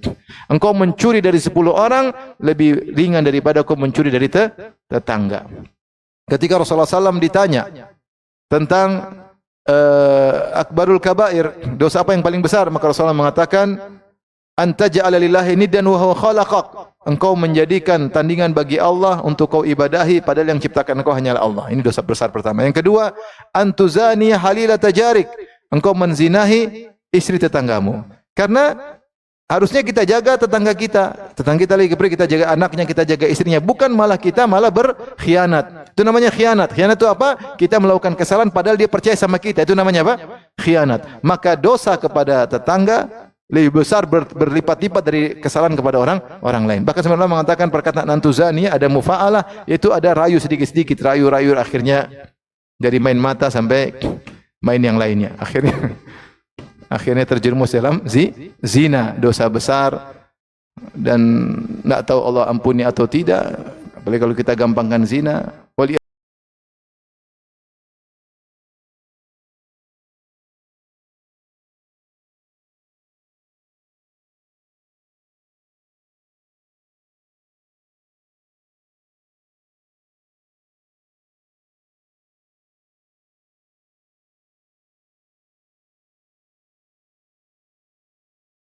Engkau mencuri dari 10 orang lebih ringan daripada kau mencuri dari tetangga. Ketika Rasulullah SAW ditanya tentang akbarul kabair, dosa apa yang paling besar, maka Rasulullah mengatakan, anta ja'ala lillahi niddan wa huwa khalaqak, engkau menjadikan tandingan bagi Allah untuk kau ibadahi, padahal yang ciptakan engkau hanyalah Allah. Ini dosa besar pertama. Yang kedua, antuzani halilata jarik, engkau menzinahi istri tetanggamu. Karena harusnya kita jaga tetangga kita lagi pergi, kita jaga anaknya, kita jaga istrinya, bukan kita malah berkhianat. Itu namanya khianat. Khianat itu apa? Kita melakukan kesalahan padahal dia percaya sama kita. Itu namanya apa? Khianat. Maka dosa kepada tetangga lebih besar berlipat-lipat dari kesalahan kepada orang lain. Bahkan sebenarnya mengatakan perkataan antuzani ada mufa'alah, yaitu ada rayu sedikit-sedikit, rayu akhirnya dari main mata sampai main yang lainnya. Akhirnya terjerumus dalam zina, dosa besar, dan tidak tahu Allah ampuni atau tidak. Apalagi kalau kita gampangkan zina,